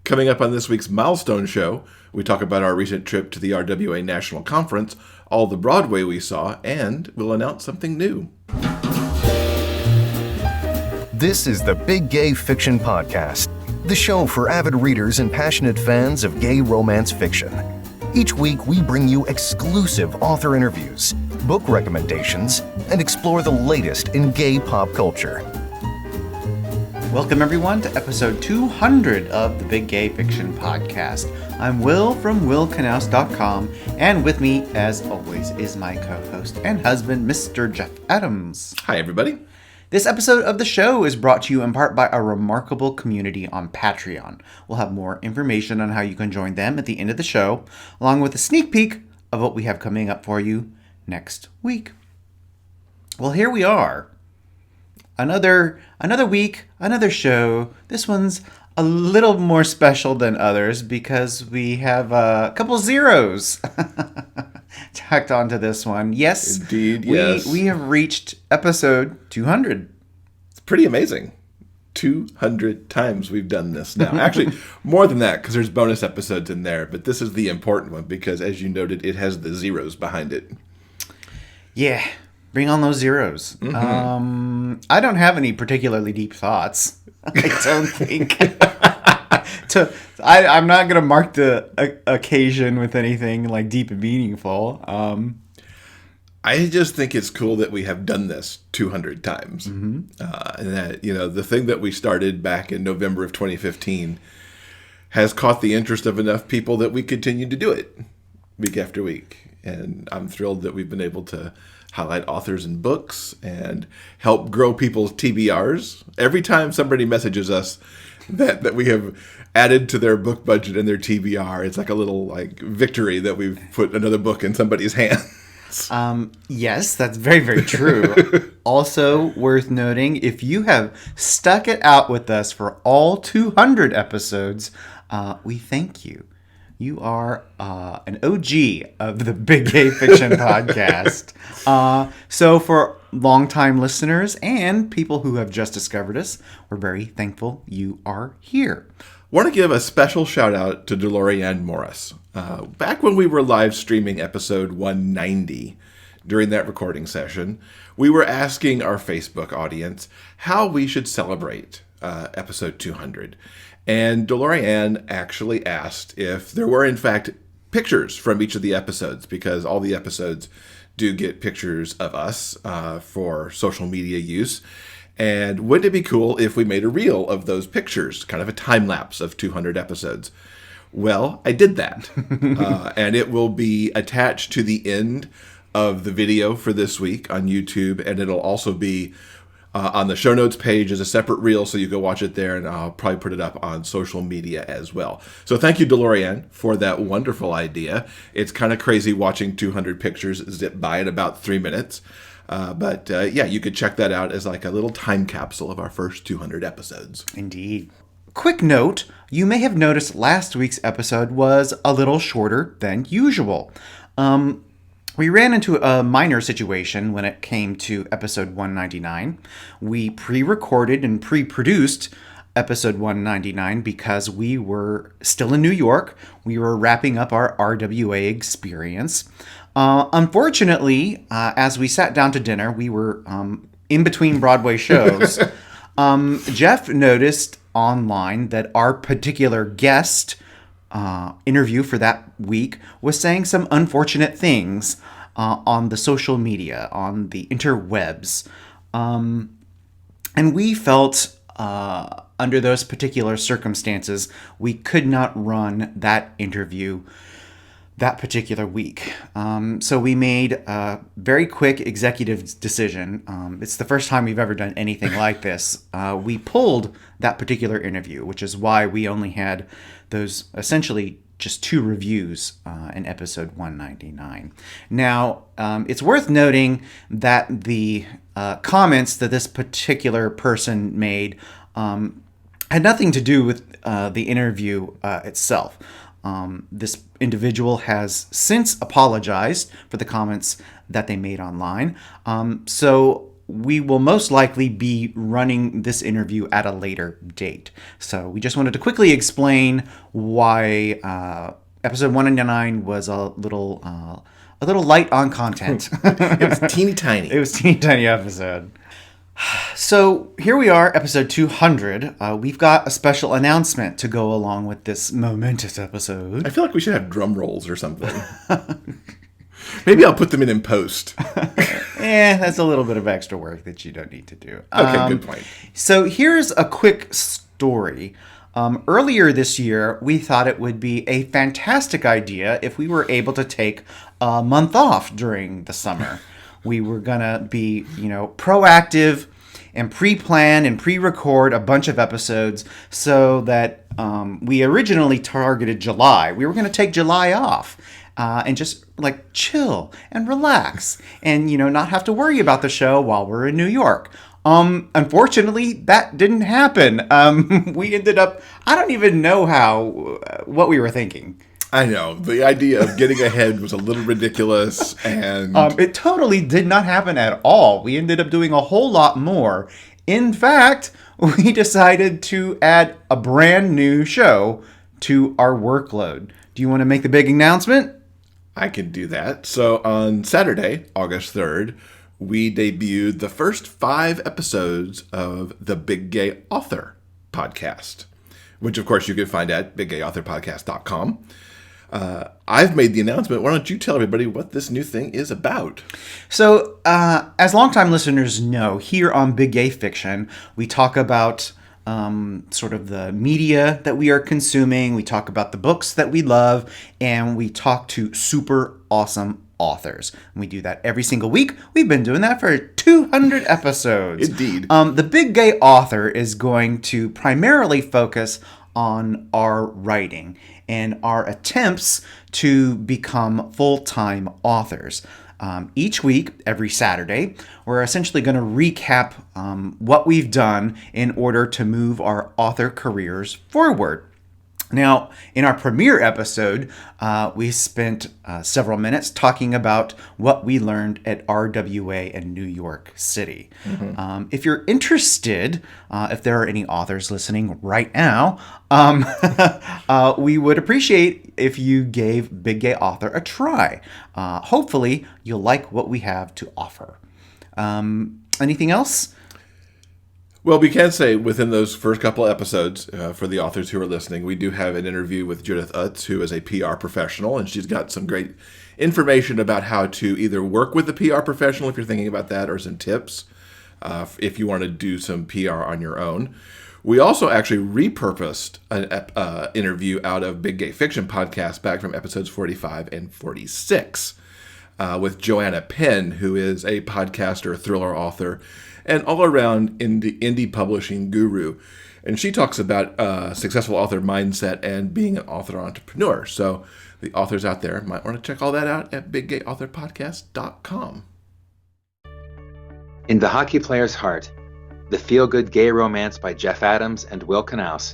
Coming up on this week's Milestone show, we talk about our recent trip to the RWA National Conference, all the Broadway we saw, and we'll announce something new. This is the Big Gay Fiction Podcast, the show for avid readers and passionate fans of gay romance fiction. Each week, we bring you exclusive author interviews, book recommendations, and explore the latest in gay pop culture. Welcome, everyone, to episode 200 of the Big Gay Fiction Podcast. I'm Will from willknaus.com, and with me, as always, is my co-host and husband, Mr. Jeff Adams. Hi, everybody. This episode of the show is brought to you in part by a remarkable community on Patreon. We'll have more information on how you can join them at the end of the show, along with a sneak peek of what we have coming up for you next week. Well, here we are. Another week, another show. This one's a little more special than others because we have a couple zeros tacked onto this one. Yes, indeed, yes. We have reached episode 200. It's pretty amazing. 200 times we've done this now. Actually, more than that because there's bonus episodes in there. But this is the important one because, as you noted, it has the zeros behind it. Yeah. Bring on those zeros. Mm-hmm. I don't have any particularly deep thoughts. I don't think. I'm not going to mark the occasion with anything like deep and meaningful. I just think it's cool that we have done this 200 times. Mm-hmm. And that, the thing that we started back in November of 2015 has caught the interest of enough people that we continue to do it week after week. And I'm thrilled that we've been able to highlight authors and books and help grow people's TBRs. Every time somebody messages us that we have added to their book budget and their TBR, it's like a little victory that we've put another book in somebody's hands. Yes, that's very, very true. Also worth noting, if you have stuck it out with us for all 200 episodes, we thank you. You are an OG of the Big Gay Fiction Podcast. So for longtime listeners and people who have just discovered us, we're very thankful you are here. Want to give a special shout out to Delorianne Morris. Back when we were live streaming episode 190, during that recording session, we were asking our Facebook audience how we should celebrate episode 200. And Delorianne actually asked if there were, in fact, pictures from each of the episodes, because all the episodes do get pictures of us for social media use. And wouldn't it be cool if we made a reel of those pictures, kind of a time lapse of 200 episodes? Well, I did that. And it will be attached to the end of the video for this week on YouTube, and it'll also be on the show notes page as a separate reel, so you go watch it there, and I'll probably put it up on social media as well. So thank you, Delorianne, for that wonderful idea. It's kind of crazy watching 200 pictures zip by in about 3 minutes. But you could check that out as like a little time capsule of our first 200 episodes. Indeed. Quick note, you may have noticed last week's episode was a little shorter than usual. We ran into a minor situation when it came to episode 199. We pre-recorded and pre-produced episode 199 because we were still in New York. We were wrapping up our RWA experience. Unfortunately, as we sat down to dinner, we were in between Broadway shows. Jeff noticed online that our particular guest interview for that week was saying some unfortunate things on the social media, on the interwebs. And we felt under those particular circumstances, we could not run that interview that particular week. So we made a very quick executive decision. It's the first time we've ever done anything like this. We pulled that particular interview, which is why we only had those essentially just 2 reviews in episode 199. Now, it's worth noting that the comments that this particular person made had nothing to do with the interview itself. This individual has since apologized for the comments that they made online. So we will most likely be running this interview at a later date. So we just wanted to quickly explain why episode 199 was a little light on content. It was teeny tiny. It was a teeny tiny episode. So here we are, episode 200. We've got a special announcement to go along with this momentous episode. I feel like we should have drum rolls or something. Maybe I'll put them in post. That's a little bit of extra work that you don't need to do. Okay, good point. So here's a quick story. Earlier this year, we thought it would be a fantastic idea if we were able to take a month off during the summer. We were going to be, proactive and pre-plan and pre-record a bunch of episodes so that we originally targeted July. We were going to take July off and just chill and relax and, not have to worry about the show while we're in New York. Unfortunately, that didn't happen. We ended up, I don't even know what we were thinking. I know. The idea of getting ahead was a little ridiculous, and it totally did not happen at all. We ended up doing a whole lot more. In fact, we decided to add a brand new show to our workload. Do you want to make the big announcement? I can do that. So on Saturday, August 3rd, we debuted the first 5 episodes of the Big Gay Author podcast, which, of course, you can find at biggayauthorpodcast.com. I've made the announcement. Why don't you tell everybody what this new thing is about? So, as longtime listeners know, here on Big Gay Fiction, we talk about sort of the media that we are consuming. We talk about the books that we love, and we talk to super awesome authors. And we do that every single week. We've been doing that for 200 episodes. Indeed. The Big Gay Author is going to primarily focus on our writing and our attempts to become full-time authors. Each week, every Saturday, we're essentially going to recap what we've done in order to move our author careers forward. Now, in our premiere episode, we spent several minutes talking about what we learned at RWA in New York City. Mm-hmm. If you're interested, if there are any authors listening right now, we would appreciate if you gave Big Gay Author a try. Hopefully, you'll like what we have to offer. Anything else? Well, we can say within those first couple episodes, for the authors who are listening, we do have an interview with Judith Utz, who is a PR professional, and she's got some great information about how to either work with a PR professional if you're thinking about that, or some tips if you want to do some PR on your own. We also actually repurposed an interview out of Big Gay Fiction podcast back from episodes 45 and 46 with Joanna Penn, who is a podcaster, thriller author, and all-around indie publishing guru. And she talks about successful author mindset and being an author entrepreneur. So the authors out there might want to check all that out at biggayauthorpodcast.com. In The Hockey Player's Heart, the feel-good gay romance by Jeff Adams and Will Knaus,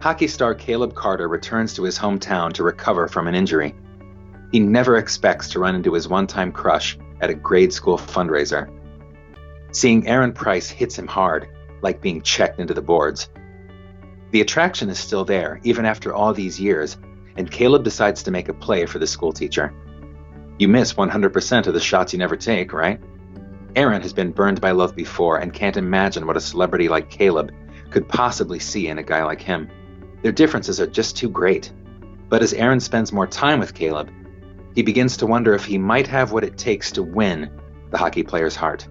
hockey star Caleb Carter returns to his hometown to recover from an injury. He never expects to run into his one-time crush at a grade school fundraiser. Seeing Aaron Price hits him hard, like being checked into the boards. The attraction is still there, even after all these years, and Caleb decides to make a play for the schoolteacher. You miss 100% of the shots you never take, right? Aaron has been burned by love before and can't imagine what a celebrity like Caleb could possibly see in a guy like him. Their differences are just too great. But as Aaron spends more time with Caleb, he begins to wonder if he might have what it takes to win the hockey player's heart.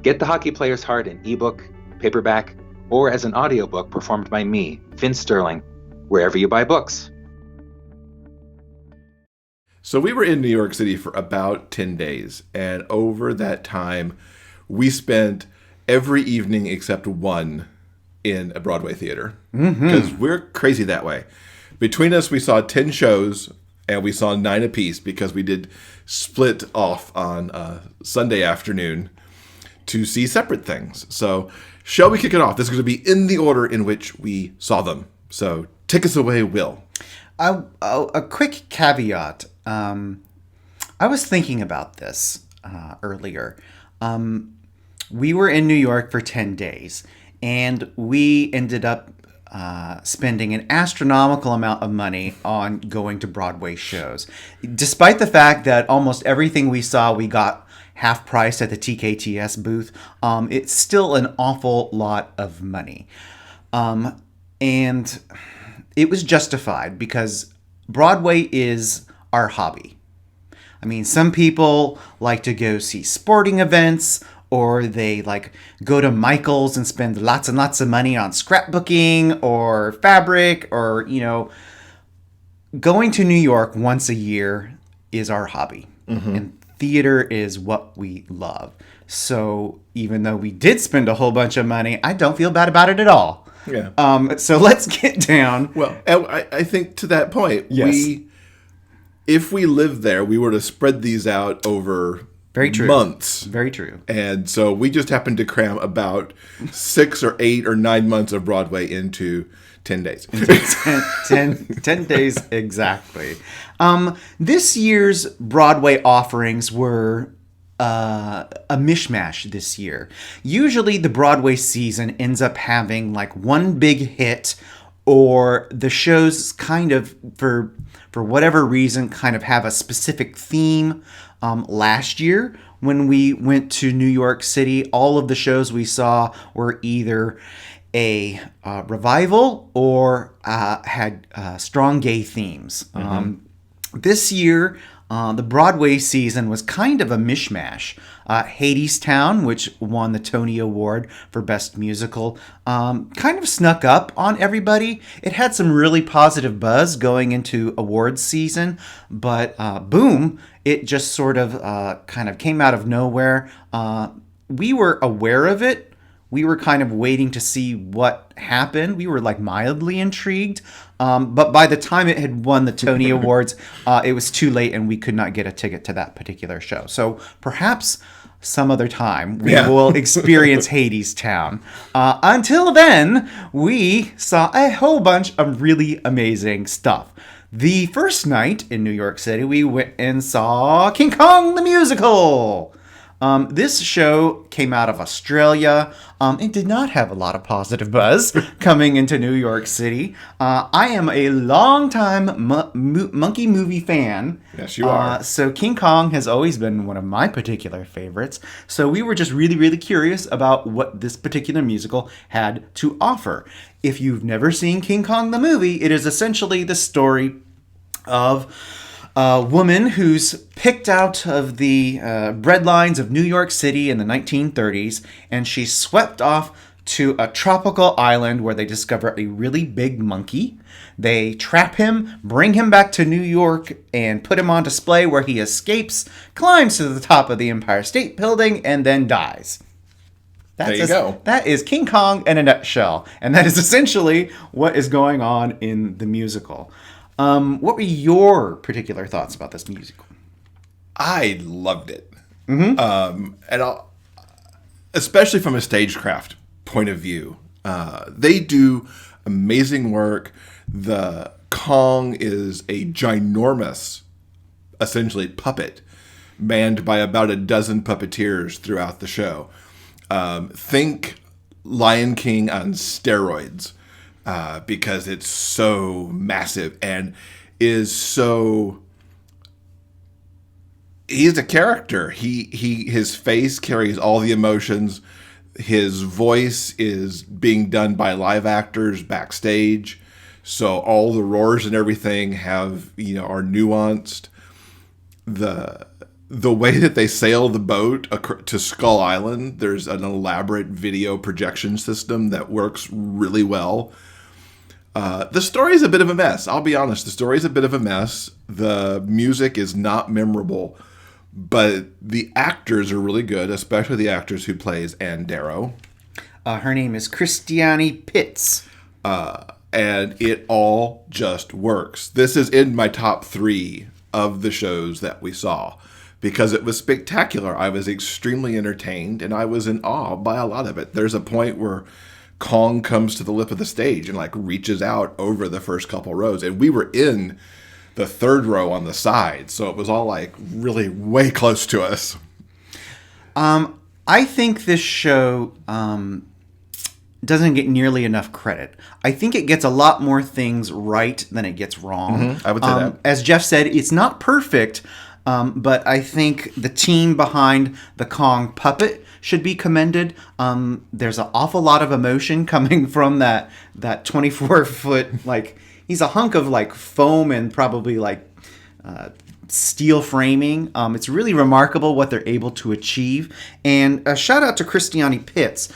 Get The Hockey Player's Heart in ebook, paperback, or as an audiobook performed by me, Vince Sterling, wherever you buy books. So we were in New York City for about 10 days, and over that time, we spent every evening except one in a Broadway theater, because we're crazy that way. Between us, we saw 10 shows, and we saw 9 apiece, because we did split off on Sunday afternoon to see separate things. So shall we kick it off? This is going to be in the order in which we saw them. So take us away, Will. A quick caveat. I was thinking about this earlier. we were in New York for 10 days, and we ended up spending an astronomical amount of money on going to Broadway shows. Despite the fact that almost everything we saw, we got half price at the TKTS booth, it's still an awful lot of money. And it was justified because Broadway is our hobby. I mean, some people like to go see sporting events, or they like go to Michael's and spend lots and lots of money on scrapbooking or fabric, or, going to New York once a year is our hobby. Mm-hmm. And theater is what we love. So even though we did spend a whole bunch of money, I don't feel bad about it at all. Yeah. So let's get down. Well, I think to that point, yes. If we lived there, we were to spread these out over Very true. months. Very true. And so we just happened to cram about 6 or 8 or 9 months of Broadway into 10 days. 10 days exactly. This year's Broadway offerings were a mishmash this year. Usually the Broadway season ends up having like one big hit, or the shows kind of, for whatever reason, kind of have a specific theme. Last year, when we went to New York City, all of the shows we saw were either a revival or had strong gay themes. Mm-hmm. This year, the Broadway season was kind of a mishmash. Hadestown, which won the Tony Award for Best Musical, kind of snuck up on everybody. It had some really positive buzz going into awards season, but boom, it just sort of kind of came out of nowhere. We were aware of it. We were kind of waiting to see what happened. We were like mildly intrigued. But by the time it had won the Tony Awards, it was too late and we could not get a ticket to that particular show. So perhaps some other time we will experience Hadestown. Until then, we saw a whole bunch of really amazing stuff. The first night in New York City, we went and saw King Kong the Musical. This show came out of Australia. It did not have a lot of positive buzz coming into New York City. I am a longtime monkey movie fan. Yes, you are. So King Kong has always been one of my particular favorites. So we were just really, really curious about what this particular musical had to offer. If you've never seen King Kong the movie, it is essentially the story of a woman who's picked out of the breadlines of New York City in the 1930s, and she's swept off to a tropical island where they discover a really big monkey. They trap him, bring him back to New York, and put him on display, where he escapes, climbs to the top of the Empire State Building, and then dies. There you go. That is King Kong in a nutshell, and that is essentially what is going on in the musical. What were your particular thoughts about this musical? I loved it. Mm-hmm. And especially from a stagecraft point of view. They do amazing work. The Kong is a ginormous, essentially, puppet manned by about a dozen puppeteers throughout the show. Think Lion King on steroids. Because it's so massive and is so... He's a character. His face carries all the emotions. His voice is being done by live actors backstage. So all the roars and everything are nuanced. The way that they sail the boat to Skull Island, there's an elaborate video projection system that works really well. The story is a bit of a mess. I'll be honest. The story is a bit of a mess. The music is not memorable, but the actors are really good, especially the actress who plays Ann Darrow. Her name is Christiane Pitts. And it all just works. This is in my top 3 of the shows that we saw because it was spectacular. I was extremely entertained, and I was in awe by a lot of it. There's a point where Kong comes to the lip of the stage and reaches out over the first couple rows, and we were in the third row on the side, so it was all really way close to us. I think this show doesn't get nearly enough credit. I think it gets a lot more things right than it gets wrong. I would say that. As Jeff said, it's not perfect, but I think the team behind the Kong puppet should be commended. There's an awful lot of emotion coming from that 24-foot, like, he's a hunk of, like, foam and probably, like, steel framing. It's really remarkable what they're able to achieve. And a shout out to Christiane Pitts.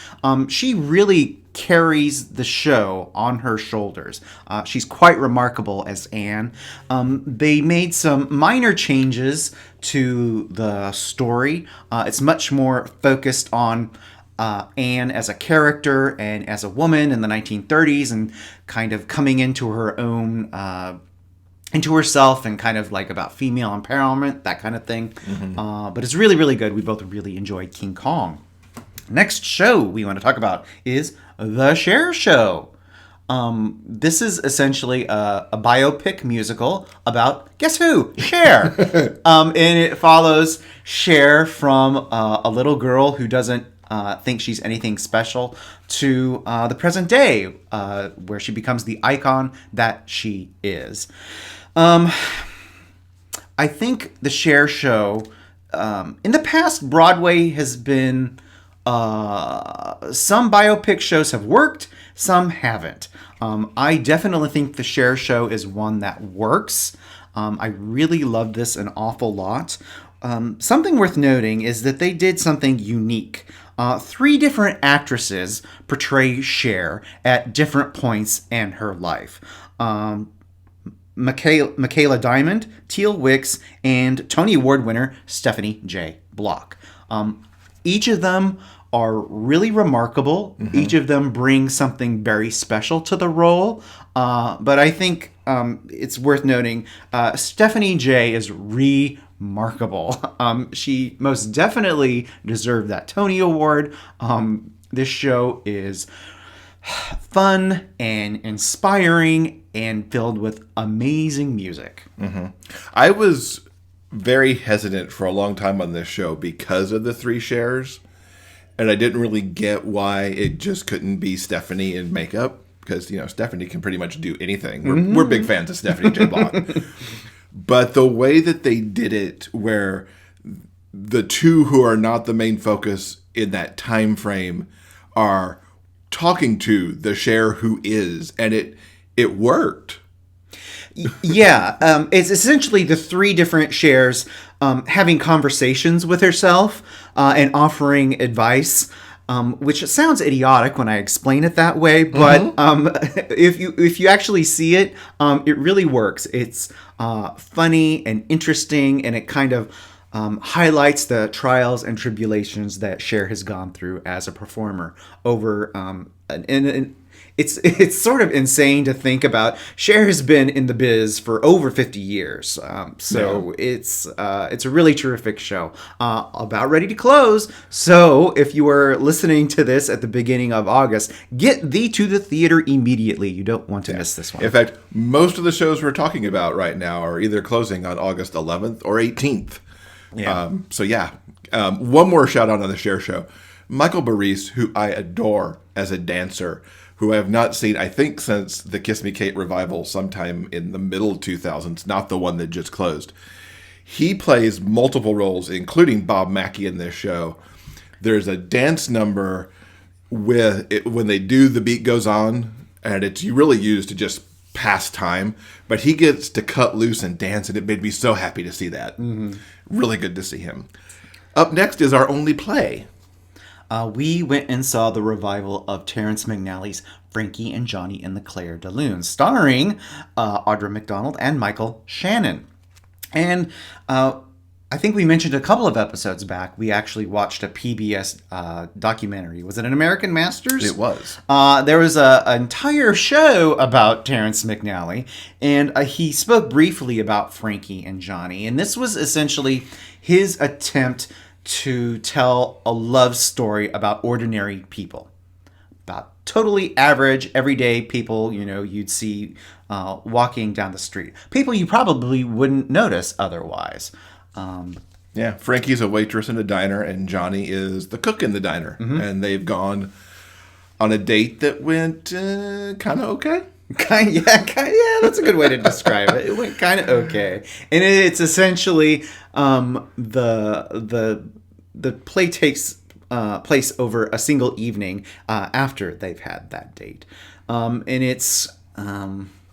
She really carries the show on her shoulders. She's quite remarkable as Anne. They made some minor changes to the story. It's much more focused on Anne as a character and as a woman in the 1930s and kind of coming into her own into herself and kind of like about female empowerment, that kind of thing. But it's really, really good. We both really enjoyed King Kong. Next show we want to talk about is The Cher Show. This is essentially a biopic musical about, guess who? Cher. And it follows Cher from a little girl who doesn't think she's anything special to the present day, where she becomes the icon that she is. I think the Cher Show, in the past, Broadway has been, some biopic shows have worked, some haven't. I definitely think the Cher Show is one that works. I really love this an awful lot. Something worth noting is that they did something unique. 3 different actresses portray Cher at different points in her life. Michaela Diamond, Teal Wicks, and Tony Award winner Stephanie J. Block. Each of them are really remarkable. Each of them brings something very special to the role. But I think it's worth noting Stephanie J. is remarkable. She most definitely deserved that Tony Award. This show is fun and inspiring and filled with amazing music. I was very hesitant for a long time on this show because of the 3 Chers, and I didn't really get why it just couldn't be Stephanie in makeup, because, you know, Stephanie can pretty much do anything. We're big fans of Stephanie J. Block. But the way that they did it, where the 2 who are not the main focus in that time frame are talking to the Cher who is, and it worked. Yeah, it's essentially the 3 different Chers having conversations with herself and offering advice, which sounds idiotic when I explain it that way, but if you actually see it, it really works. It's funny and interesting, and it kind of highlights the trials and tribulations that Cher has gone through as a performer over and it's sort of insane to think about. Cher has been in the biz for over 50 years. It's a really terrific show. About ready to close. So if you are listening to this at the beginning of August, get thee to the theater immediately. You don't want to miss this one. In fact, most of the shows we're talking about right now are either closing on August 11th or 18th. Yeah. One more shout out on the Cher Show. Michael Burrice, who I adore as a dancer, who I have not seen, I think, since the Kiss Me Kate revival sometime in the middle 2000s, not the one that just closed. He plays multiple roles, including Bob Mackie in this show. There's a dance number when they do The Beat Goes On, and it's really used to just pass time, but he gets to cut loose and dance, and it made me so happy to see that. Really good to see him. Up next is our only play. We went and saw the revival of Terrence McNally's Frankie and Johnny and the Clair de Lune, starring Audra McDonald and Michael Shannon. And I think we mentioned a couple of episodes back, we actually watched a PBS documentary. Was it an American Masters? It was. There was an entire show about Terrence McNally, and he spoke briefly about Frankie and Johnny. And this was essentially his attempt to tell a love story about ordinary people, about totally average, everyday people, you know, you'd see walking down the street. People you probably wouldn't notice otherwise. Yeah, Frankie's a waitress in a diner, and Johnny is the cook in the diner. And they've gone on a date that went kind of okay. Yeah, that's a good way to describe it. It went kind of okay, and it's essentially the play takes place over a single evening after they've had that date, and it's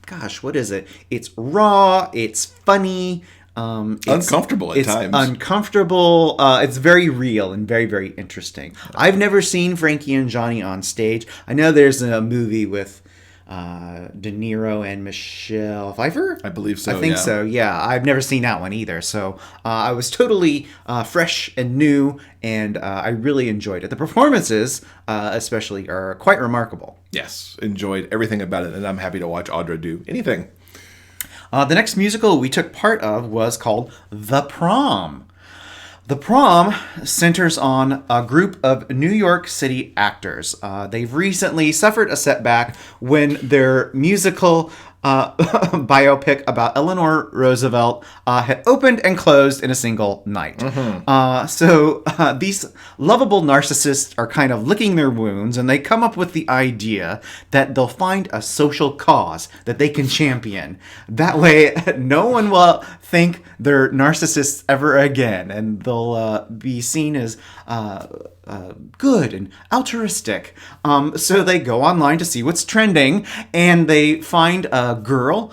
gosh, what is it? It's raw. It's funny. It's uncomfortable at times. It's uncomfortable. It's very real and very, very interesting. I've never seen Frankie and Johnny on stage. I know there's a movie with De Niro and Michelle Pfeiffer. I believe so. I think so. Yeah, I've never seen that one either. So I was totally fresh and new, and I really enjoyed it. The performances, especially, are quite remarkable. Yes, enjoyed everything about it, and I'm happy to watch Audra do anything. The next musical we took part of was called The Prom. The Prom centers on a group of New York City actors. They've recently suffered a setback when their musical biopic about Eleanor Roosevelt had opened and closed in a single night. So these lovable narcissists are kind of licking their wounds, and they come up with the idea that they'll find a social cause that they can champion. That way, no one will think they're narcissists ever again, and they'll be seen as good and altruistic. So they go online to see what's trending, and they find a girl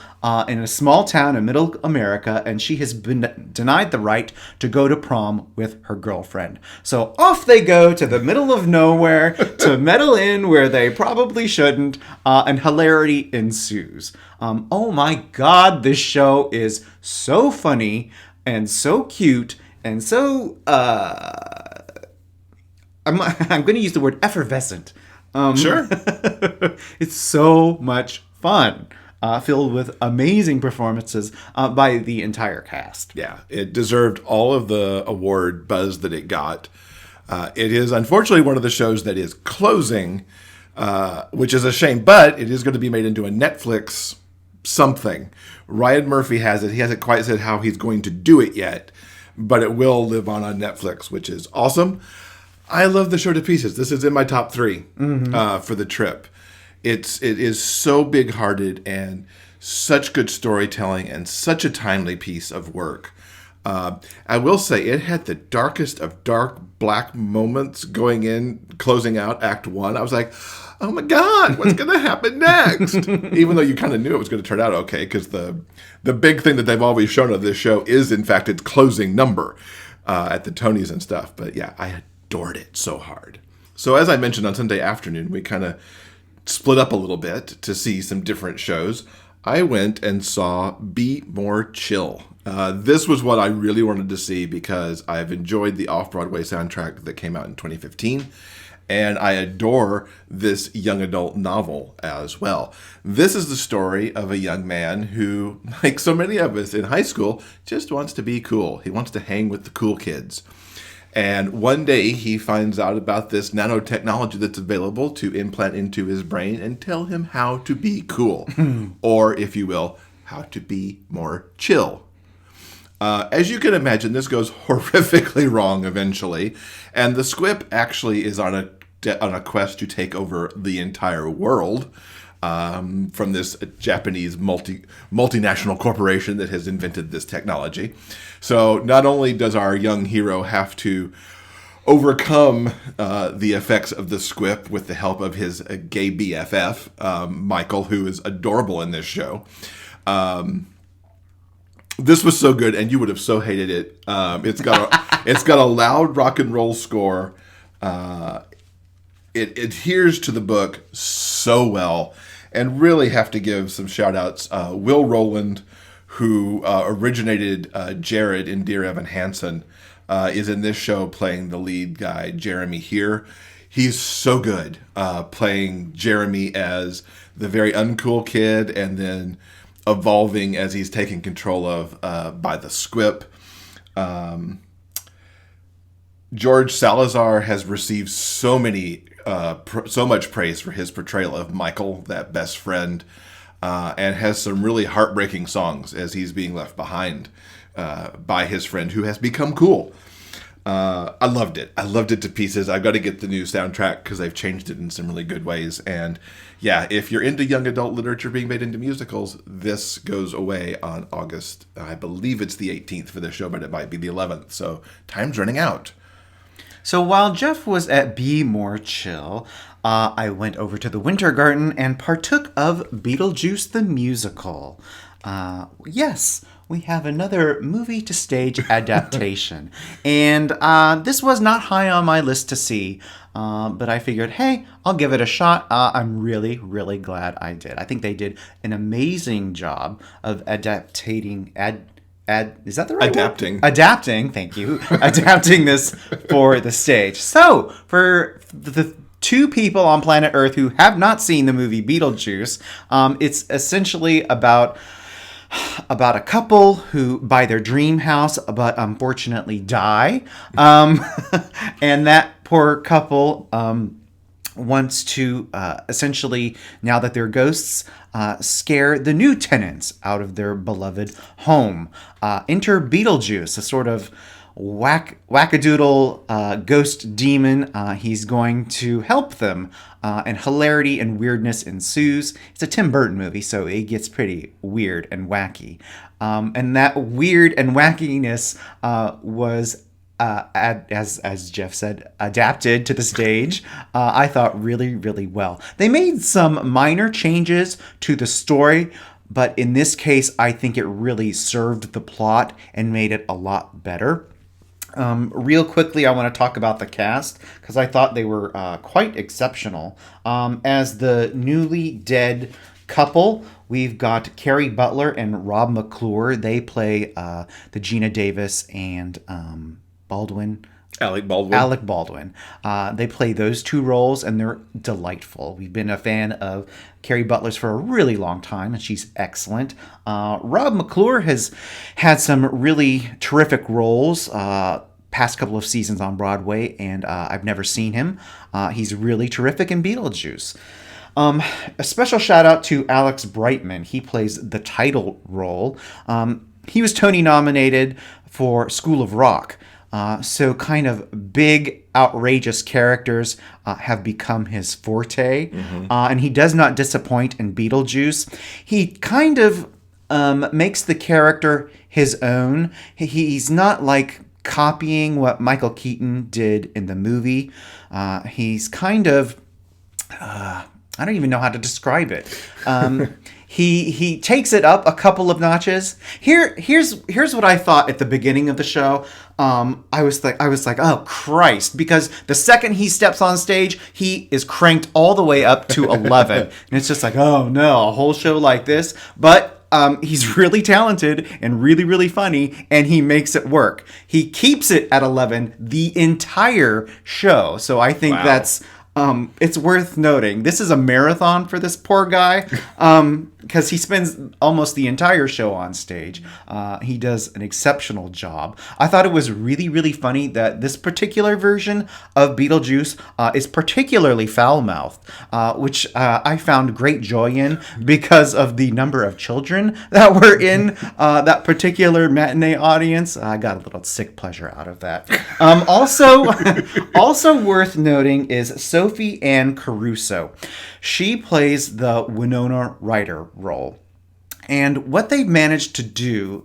in a small town in middle America, and she has been denied the right to go to prom with her girlfriend. So off they go to the middle of nowhere to meddle in where they probably shouldn't, and hilarity ensues. Oh my God, this show is so funny and so cute and so I'm going to use the word effervescent. Sure. It's so much fun, filled with amazing performances by the entire cast. Yeah, it deserved all of the award buzz that it got. It is unfortunately one of the shows that is closing, which is a shame, but it is going to be made into a Netflix something. Ryan Murphy has it. He hasn't quite said how he's going to do it yet, but it will live on Netflix, which is awesome. I love the show to pieces. This is in my top 3 for the trip. It is so big-hearted and such good storytelling and such a timely piece of work. I will say it had the darkest of dark black moments closing out Act 1. I was like, oh my God, what's going to happen next? Even though you kind of knew it was going to turn out okay, because the big thing that they've always shown of this show is, in fact, its closing number at the Tonys and stuff. But yeah, I adored it so hard. So as I mentioned on Sunday afternoon, we kind of split up a little bit to see some different shows. I went and saw Be More Chill. This was what I really wanted to see because I've enjoyed the Off-Broadway soundtrack that came out in 2015, and I adore this young adult novel as well. This is the story of a young man who, like so many of us in high school, just wants to be cool. He wants to hang with the cool kids. And one day he finds out about this nanotechnology that's available to implant into his brain and tell him how to be cool. Or, if you will, how to be more chill. As you can imagine, this goes horrifically wrong eventually. And the Squip actually is on a quest to take over the entire world from this Japanese multinational corporation that has invented this technology. So not only does our young hero have to overcome the effects of the Squip with the help of his gay BFF, Michael, who is adorable in this show. This was so good, and you would have so hated it. It's got a loud rock and roll score. It adheres to the book so well, and really have to give some shout outs. Will Rowland, who originated Jared in Dear Evan Hansen, is in this show playing the lead guy, Jeremy here. He's so good playing Jeremy as the very uncool kid and then evolving as he's taken control of by the Squip. George Salazar has received so much praise for his portrayal of Michael, that best friend. and has some really heartbreaking songs as he's being left behind by his friend who has become cool. I loved it. I loved it to pieces. I've got to get the new soundtrack because they've changed it in some really good ways. And yeah, if you're into young adult literature being made into musicals, this goes away on August. I believe it's the 18th for this show, but it might be the 11th. So time's running out. So while Jeff was at Be More Chill, I went over to the Winter Garden and partook of Beetlejuice the Musical. Yes, we have another movie-to-stage adaptation. And this was not high on my list to see, but I figured, hey, I'll give it a shot. I'm really, really glad I did. I think they did an amazing job of adapting... is that the right Adapting. word? Adapting, thank you. Adapting this for the stage. So, for the two people on planet Earth who have not seen the movie Beetlejuice, it's essentially about a couple who buy their dream house but unfortunately die. And that poor couple wants to essentially, now that they're ghosts, scare the new tenants out of their beloved home. Enter Beetlejuice, a sort of wackadoodle ghost demon. He's going to help them, and hilarity and weirdness ensues. It's a Tim Burton movie, so it gets pretty weird and wacky. And that weird and wackiness was, as Jeff said, adapted to the stage, I thought really, really well. They made some minor changes to the story, but in this case, I think it really served the plot and made it a lot better. Real quickly, I want to talk about the cast because I thought they were quite exceptional. As the newly dead couple, we've got Carrie Butler and Rob McClure. They play the Gina Davis and Alec Baldwin. They play those two roles, and they're delightful. We've been a fan of Carrie Butler's for a really long time, and she's excellent. Rob McClure has had some really terrific roles past couple of seasons on Broadway, and I've never seen him. He's really terrific in Beetlejuice. A special shout out to Alex Brightman. He plays the title role. He was Tony nominated for School of Rock. So kind of big, outrageous characters have become his forte. And he does not disappoint in Beetlejuice. He kind of makes the character his own. He's not like copying what Michael Keaton did in the movie. He's kind of... I don't even know how to describe it. He takes it up a couple of notches. Here's what I thought at the beginning of the show. I was like, oh Christ, because the second he steps on stage, he is cranked all the way up to 11, and it's just like, oh no, a whole show like this. But he's really talented and really, really funny, and he makes it work. He keeps it at 11 the entire show, so I think that's. It's worth noting. This is a marathon for this poor guy because he spends almost the entire show on stage. He does an exceptional job. I thought it was really, really funny that this particular version of Beetlejuice is particularly foul-mouthed, which I found great joy in because of the number of children that were in that particular matinee audience. I got a little sick pleasure out of that. Also worth noting is Sophie Ann Caruso. She plays the Winona Ryder role. And what they've managed to do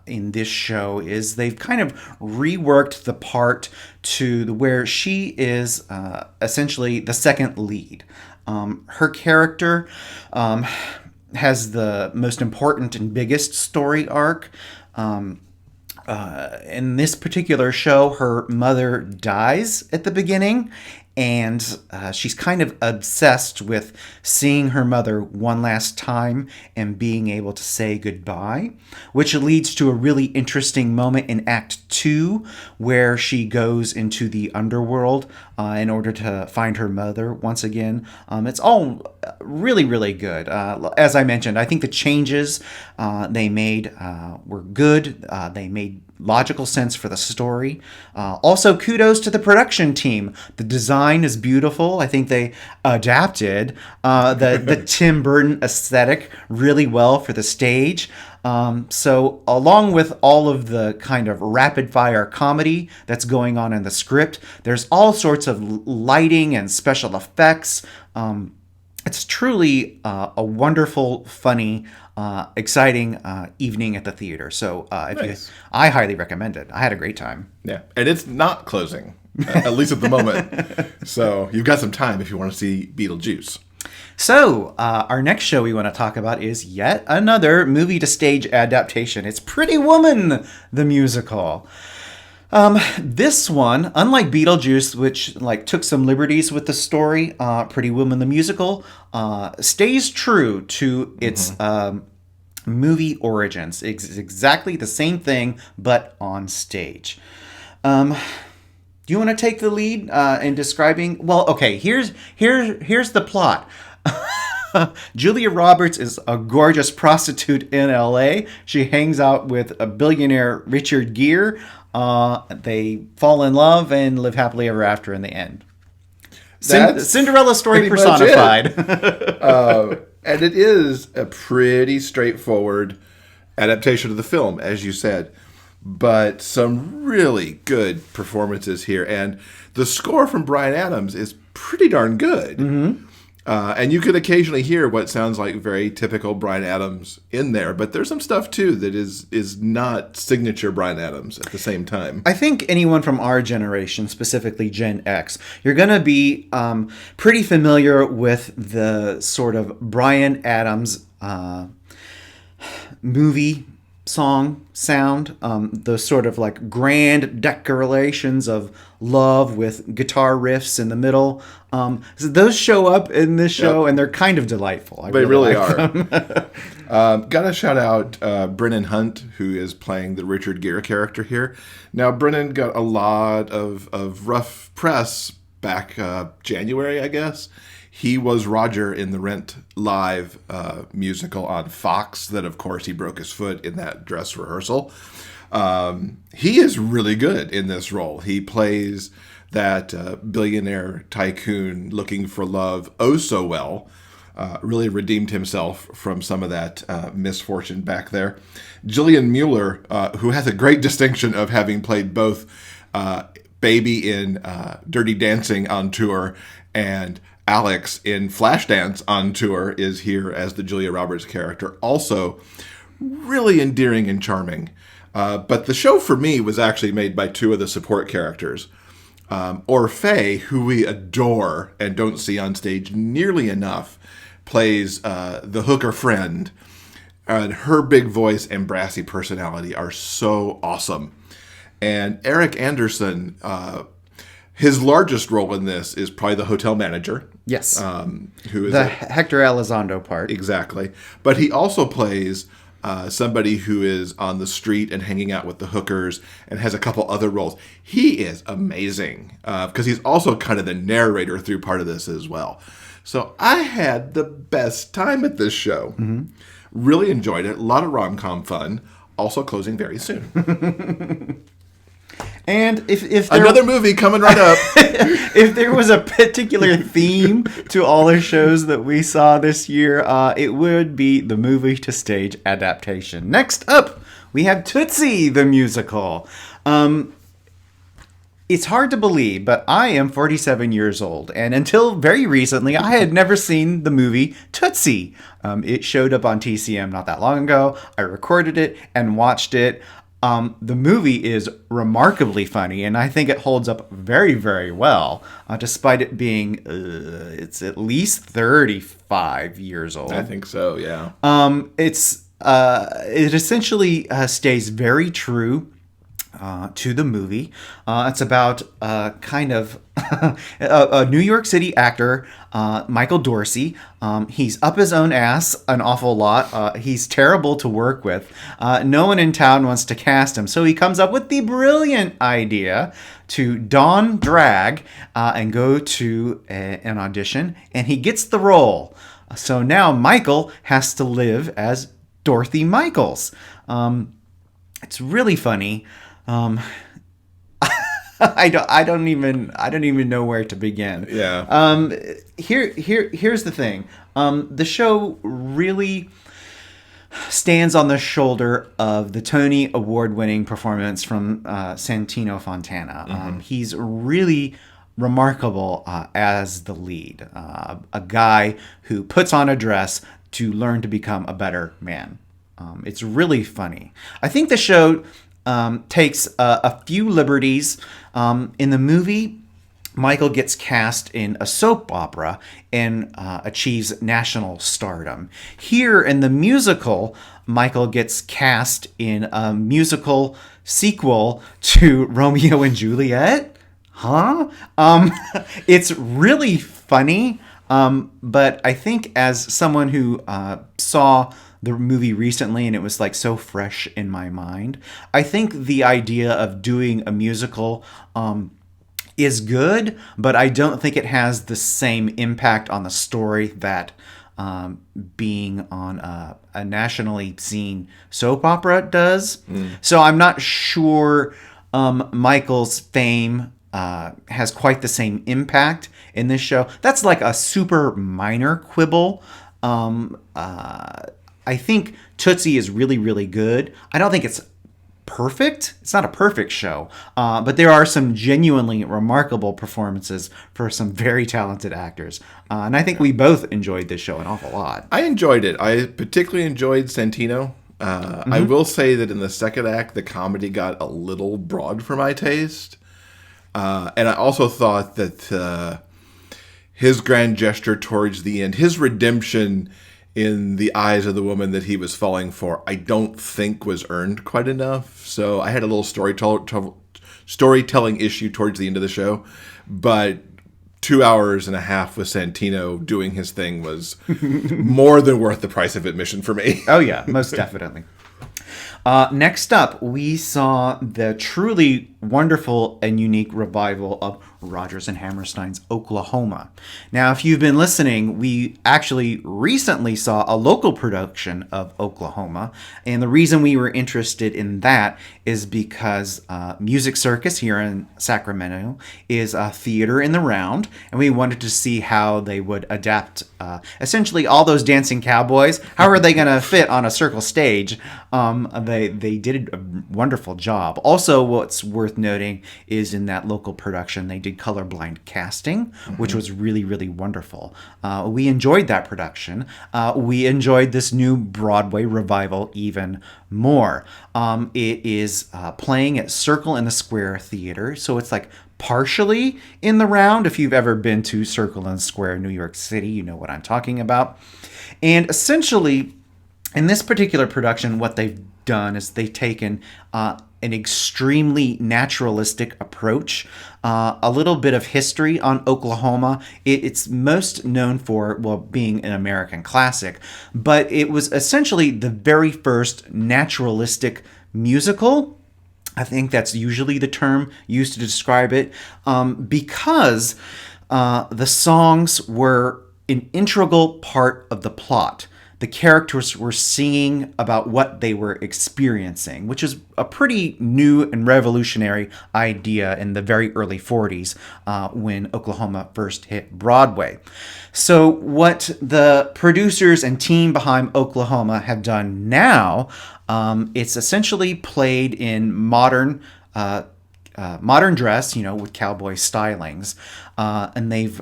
in this show is they've kind of reworked the part to where she is essentially the second lead. Her character has the most important and biggest story arc. In this particular show, her mother dies at the beginning, and she's kind of obsessed with seeing her mother one last time and being able to say goodbye, which leads to a really interesting moment in Act 2 where she goes into the underworld in order to find her mother once again. It's all really, really good. As I mentioned, I think the changes they made were good. They made logical sense for the story. Also, kudos to the production team. The design is beautiful. I think they adapted the Tim Burton aesthetic really well for the stage. So along with all of the kind of rapid fire comedy that's going on in the script, there's all sorts of lighting and special effects. It's truly a wonderful, funny, exciting evening at the theater. So I highly recommend it. I had a great time. Yeah, and it's not closing, at least at the moment. So you've got some time if you want to see Beetlejuice. So our next show we want to talk about is yet another movie-to-stage adaptation. It's Pretty Woman, the musical. This one, unlike Beetlejuice, which took some liberties with the story, Pretty Woman the musical stays true to its movie origins. It's exactly the same thing, but on stage. Do you want to take the lead in describing? Well, okay. Here's the plot. Julia Roberts is a gorgeous prostitute in LA. She hangs out with a billionaire Richard Gere. They fall in love and live happily ever after in the end. Cinderella story personified. And it is a pretty straightforward adaptation of the film, as you said. But some really good performances here. And the score from Bryan Adams is pretty darn good. Mm-hmm. And you could occasionally hear what sounds like very typical Bryan Adams in there, but there's some stuff too that is not signature Bryan Adams at the same time. I think anyone from our generation, specifically Gen X, you're going to be pretty familiar with the sort of Bryan Adams movie song sound, those sort of grand declarations of love with guitar riffs in the middle. So those show up in this show, and they're kind of delightful. They really are. Gotta shout out Brennan Hunt, who is playing the Richard Gere character here. Now, Brennan got a lot of rough press back January, I guess. He was Roger in the Rent Live musical on Fox that, of course, he broke his foot in that dress rehearsal. He is really good in this role. He plays that billionaire tycoon looking for love oh so well. Really redeemed himself from some of that misfortune back there. Jillian Mueller, who has a great distinction of having played both Baby in Dirty Dancing on tour and Alex in Flashdance on tour, is here as the Julia Roberts character. Also, really endearing and charming. But the show for me was actually made by two of the support characters. Orfeh, who we adore and don't see on stage nearly enough, plays the hooker friend. And her big voice and brassy personality are so awesome. And Eric Anderson, his largest role in this is probably the hotel manager. Yes. Who is the Hector Elizondo part. Exactly. But he also plays somebody who is on the street and hanging out with the hookers and has a couple other roles. He is amazing because he's also kind of the narrator through part of this as well. So I had the best time at this show. Mm-hmm. Really enjoyed it. A lot of rom-com fun. Also closing very soon. And if there, another movie coming right up. If there was a particular theme to all the shows that we saw this year, it would be the movie to stage adaptation. Next up, we have Tootsie the musical. It's hard to believe, but I am 47 years old, and until very recently, I had never seen the movie Tootsie. It showed up on TCM not that long ago. I recorded it and watched it. The movie is remarkably funny, and I think it holds up very, very well, despite it being, it's at least 35 years old. I think so, yeah. It essentially stays very true to the movie. It's about kind of a New York City actor, Michael Dorsey. He's up his own ass an awful lot. He's terrible to work with. No one in town wants to cast him, so he comes up with the brilliant idea to don drag and go to an audition, and he gets the role. So now Michael has to live as Dorothy Michaels. It's really funny. I don't even know where to begin. Yeah. Here's the thing. The show really stands on the shoulder of the Tony Award-winning performance from Santino Fontana. He's really remarkable as the lead, a guy who puts on a dress to learn to become a better man. It's really funny. I think the show takes a few liberties. In the movie, Michael gets cast in a soap opera and achieves national stardom. Here in the musical, Michael gets cast in a musical sequel to Romeo and Juliet. It's really funny, but I think as someone who saw the movie recently and it was like so fresh in my mind, I think the idea of doing a musical is good, but I don't think it has the same impact on the story that being on a nationally seen soap opera does. So I'm not sure Michael's fame has quite the same impact in this show. That's like a super minor quibble. I think Tootsie is really, really good. I don't think it's perfect. It's not a perfect show, but there are some genuinely remarkable performances for some very talented actors. And I think we both enjoyed this show an awful lot. I enjoyed it. I particularly enjoyed Santino. I will say that in the second act, the comedy got a little broad for my taste. And I also thought that his grand gesture towards the end, his redemption in the eyes of the woman that he was falling for, I don't think was earned quite enough. So I had a little storytelling issue towards the end of the show. But 2 hours and a half with Santino doing his thing was more than worth the price of admission for me. Oh, yeah, most definitely. Next up, we saw the truly wonderful and unique revival of Rodgers and Hammerstein's Oklahoma. Now, if you've been listening, we actually recently saw a local production of Oklahoma, and the reason we were interested in that is because Music Circus here in Sacramento is a theater in the round, and we wanted to see how they would adapt essentially all those dancing cowboys. How are they going to fit on a circle stage? They did a wonderful job. Also, what's worth noting is in that local production, they did colorblind casting, which was really, really wonderful. We enjoyed that production. We enjoyed this new Broadway revival even more. It is playing at Circle in the Square Theater, so it's like partially in the round. If you've ever been to Circle in the Square, New York City, you know what I'm talking about. And essentially, in this particular production, what they've done is they've taken an extremely naturalistic approach, a little bit of history on Oklahoma. It's most known for, well, being an American classic, but it was essentially the very first naturalistic musical. I think that's usually the term used to describe it, because the songs were an integral part of the plot. The characters were singing about what they were experiencing, which is a pretty new and revolutionary idea in the very early 40s when Oklahoma first hit Broadway. So what the producers and team behind Oklahoma have done now, it's essentially played in modern dress, with cowboy stylings, and they've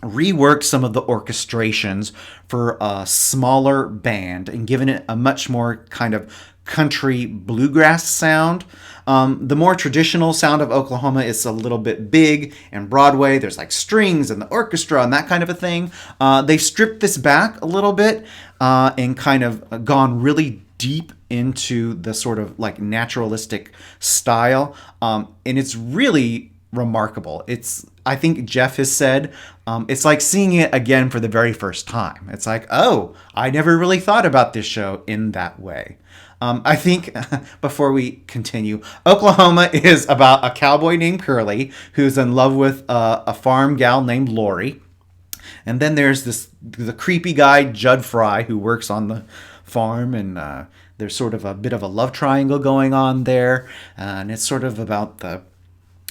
reworked some of the orchestrations for a smaller band and given it a much more kind of country bluegrass sound. The more traditional sound of Oklahoma is a little bit big and Broadway. There's like strings and the orchestra and that kind of a thing. They stripped this back a little bit and kind of gone really deep into the sort of like naturalistic style. And it's really remarkable. I think Jeff has said, it's like seeing it again for the very first time. It's like, oh, I never really thought about this show in that way. I think, before we continue, Oklahoma is about a cowboy named Curly who's in love with a farm gal named Lori. And then there's the creepy guy, Judd Fry, who works on the farm, and there's sort of a bit of a love triangle going on there, and it's sort of about the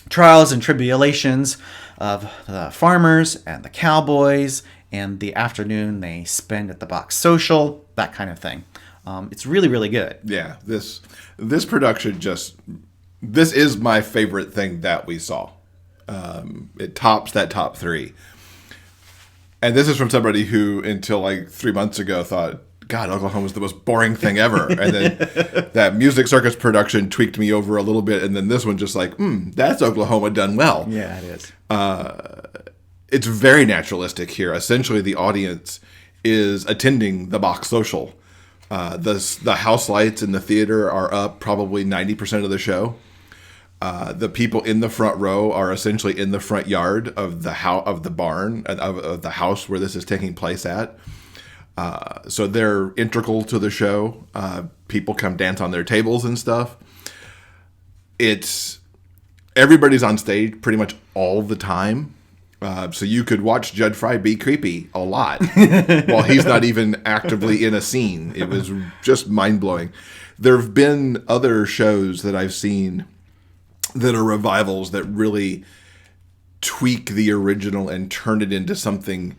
trials and tribulations of the farmers and the cowboys and the afternoon they spend at the box social, that kind of thing. It's really, really good. Yeah, this production this is my favorite thing that we saw. It tops that top three. And this is from somebody who, until like 3 months ago, thought, God, Oklahoma's the most boring thing ever. And then that Music Circus production tweaked me over a little bit. And then this one just like, that's Oklahoma done well. Yeah, it is. It's very naturalistic here. Essentially, the audience is attending the box social. The house lights in the theater are up probably 90% of the show. The people in the front row are essentially in the front yard of the barn of the house where this is taking place at. So they're integral to the show. People come dance on their tables and stuff. Everybody's on stage pretty much all the time. So you could watch Judge Fry be creepy a lot while he's not even actively in a scene. It was just mind-blowing. There have been other shows that I've seen that are revivals that really tweak the original and turn it into something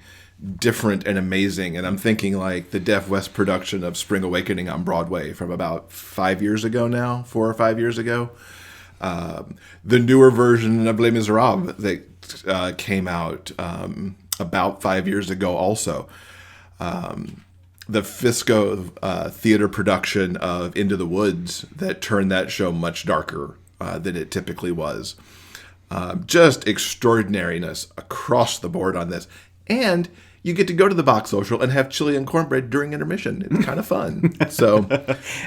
different and amazing. And I'm thinking like the Deaf West production of Spring Awakening on Broadway from about 5 years ago now, 4 or 5 years ago. The newer version of Les Miserables that came out about 5 years ago also. The Fisco theater production of Into the Woods that turned that show much darker than it typically was. Just extraordinariness across the board on this. And you get to go to the box social and have chili and cornbread during intermission. It's kind of fun. So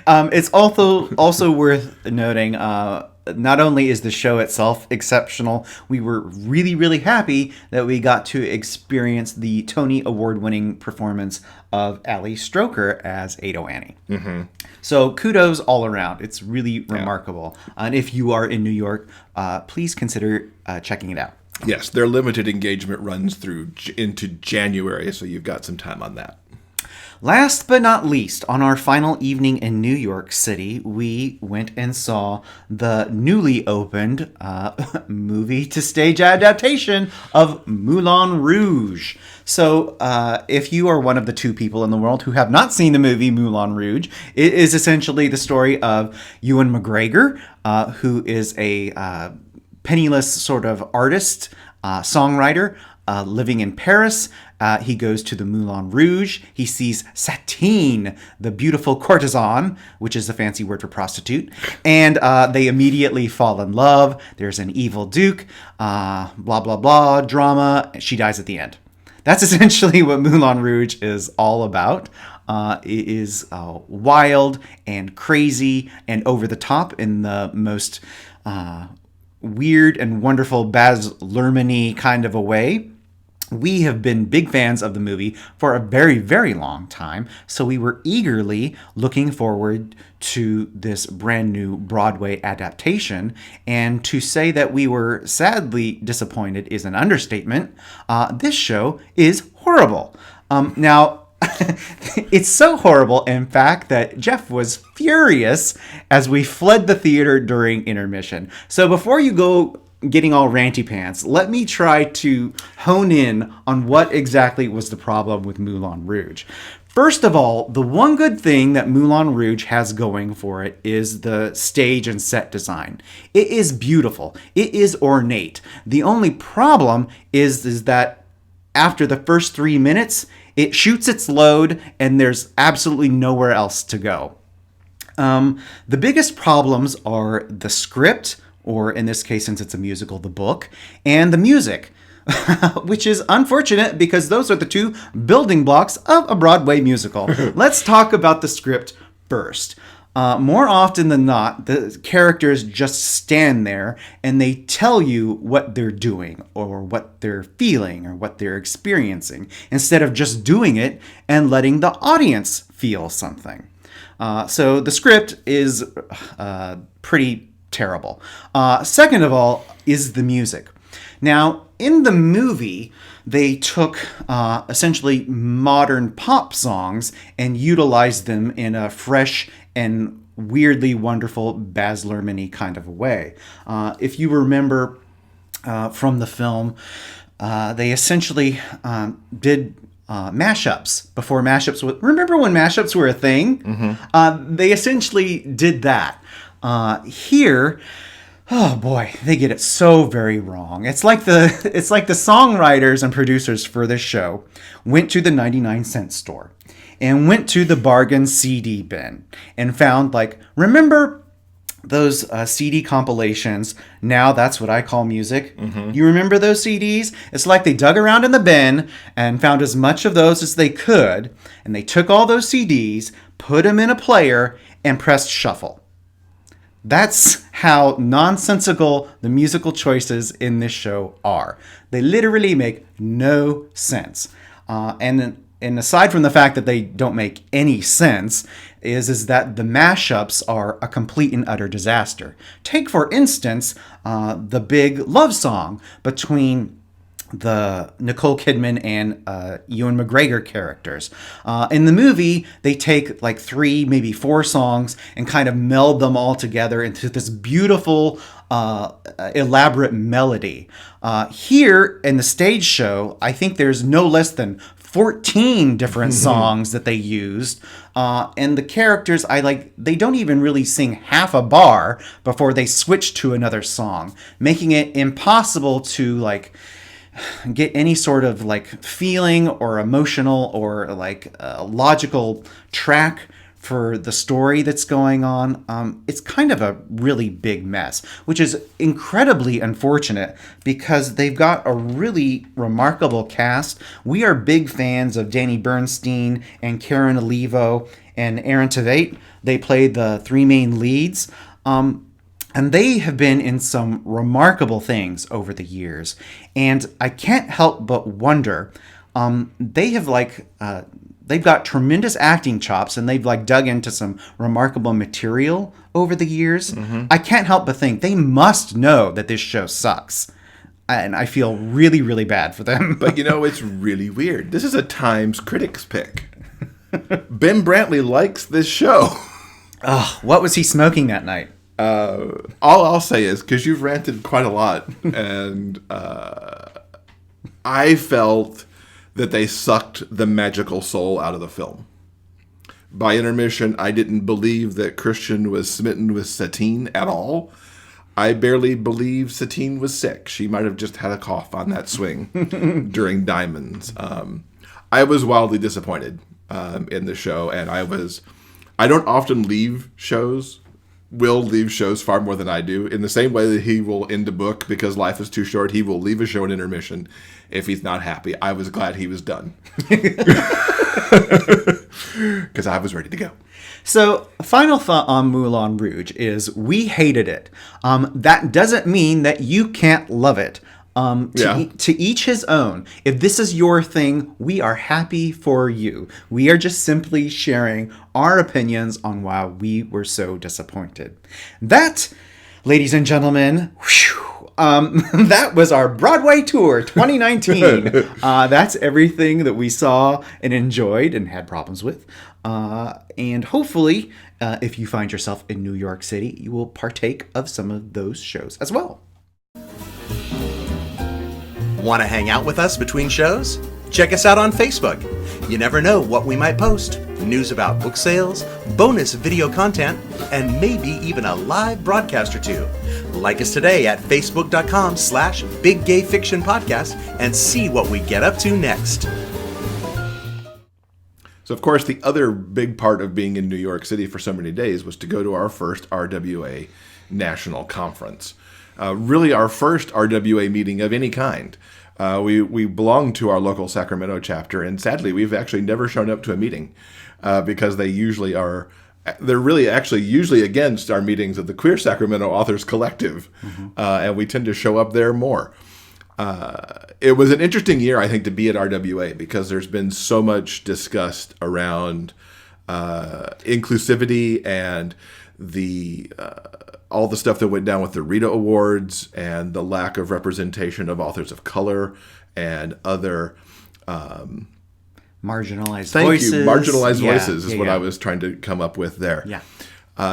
it's also worth noting, not only is the show itself exceptional, we were really, really happy that we got to experience the Tony Award-winning performance of Ali Stroker as Ado Annie. Mm-hmm. So kudos all around. It's really remarkable. And if you are in New York, please consider checking it out. Yes, their limited engagement runs through into January, so you've got some time on that. Last but not least, on our final evening in New York City, we went and saw the newly opened movie-to-stage adaptation of Moulin Rouge. So if you are one of the 2 people in the world who have not seen the movie Moulin Rouge, it is essentially the story of Ewan McGregor, who is a penniless sort of artist, songwriter, living in Paris. He goes to the Moulin Rouge. He sees Satine, the beautiful courtesan, which is a fancy word for prostitute. And they immediately fall in love. There's an evil duke, blah, blah, blah, drama. She dies at the end. That's essentially what Moulin Rouge is all about. It is wild and crazy and over the top in the most weird and wonderful Baz Luhrmann-y kind of a way. We have been big fans of the movie for a very, very long time, so we were eagerly looking forward to this brand new Broadway adaptation. And to say that we were sadly disappointed is an understatement. This show is horrible. Now, it's so horrible, in fact, that Jeff was furious as we fled the theater during intermission. So before you go getting all ranty pants, let me try to hone in on what exactly was the problem with Moulin Rouge. First of all, the one good thing that Moulin Rouge has going for it is the stage and set design. It is beautiful. It is ornate. The only problem is that after the first 3 minutes, it shoots its load and there's absolutely nowhere else to go. The biggest problems are the script, or in this case, since it's a musical, the book, and the music, which is unfortunate because those are the 2 building blocks of a Broadway musical. Let's talk about the script first. More often than not, the characters just stand there and they tell you what they're doing or what they're feeling or what they're experiencing instead of just doing it and letting the audience feel something. So the script is pretty terrible. Second of all is the music. Now, in the movie, they took essentially modern pop songs and utilized them in a fresh and weirdly wonderful Baz Luhrmann-y kind of a way. If you remember from the film, they essentially did mashups before mashups. Remember when mashups were a thing? Mm-hmm. They essentially did that. Here, oh boy, they get it so very wrong. It's like the songwriters and producers for this show went to the 99-cent store and went to the bargain CD bin and found, like, remember those CD compilations, Now That's What I Call Music? Mm-hmm. You remember those CDs? It's like they dug around in the bin and found as much of those as they could, and they took all those CDs, put them in a player, and pressed shuffle. That's how nonsensical the musical choices in this show are. They literally make no sense. And aside from the fact that they don't make any sense, is that the mashups are a complete and utter disaster. Take, for instance, the big love song between the Nicole Kidman and Ewan McGregor characters. In the movie, they take like 3, maybe 4 songs and kind of meld them all together into this beautiful, elaborate melody. Here in the stage show, I think there's no less than 14 different songs that they used. And the characters, they don't even really sing half a bar before they switch to another song, making it impossible to get any sort of feeling or emotional or logical track for the story that's going on. It's kind of a really big mess, which is incredibly unfortunate because they've got a really remarkable cast. We are big fans of Danny Bernstein and Karen Olivo and Aaron Tveit. They played the 3 main leads. And they have been in some remarkable things over the years. And I can't help but wonder, they've got tremendous acting chops and they've dug into some remarkable material over the years. Mm-hmm. I can't help but think they must know that this show sucks. And I feel really, really bad for them. But it's really weird. This is a Times Critics pick. Ben Brantley likes this show. Oh, what was he smoking that night? All I'll say is, because you've ranted quite a lot, and I felt that they sucked the magical soul out of the film. By intermission, I didn't believe that Christian was smitten with Satine at all. I barely believed Satine was sick. She might have just had a cough on that swing during Diamonds. I was wildly disappointed in the show, and I don't often leave shows. Will leave shows far more than I do. In the same way that he will end a book because life is too short, he will leave a show in intermission if he's not happy. I was glad he was done. Because I was ready to go. So, final thought on Moulin Rouge is we hated it. That doesn't mean that you can't love it. To each his own. If this is your thing, we are happy for you. We are just simply sharing our opinions on why we were so disappointed. That, ladies and gentlemen, that was our Broadway tour 2019. That's everything that we saw and enjoyed and had problems with. And hopefully, if you find yourself in New York City, you will partake of some of those shows as well. Want to hang out with us between shows? Check us out on Facebook. You never know what we might post. News about book sales, bonus video content, and maybe even a live broadcast or two. Like us today at facebook.com/Big Gay Fiction Podcast and see what we get up to next. So, of course, the other big part of being in New York City for so many days was to go to our first RWA National Conference. Really our first RWA meeting of any kind. We belong to our local Sacramento chapter, and sadly, we've actually never shown up to a meeting because they're really actually usually against our meetings of the Queer Sacramento Authors Collective, and we tend to show up there more. It was an interesting year, I think, to be at RWA because there's been so much discussed around inclusivity and the all the stuff that went down with the RITA Awards and the lack of representation of authors of color and other marginalized Thank voices. you. Marginalized Yeah, voices is yeah, what yeah. I was trying to come up with there. Yeah.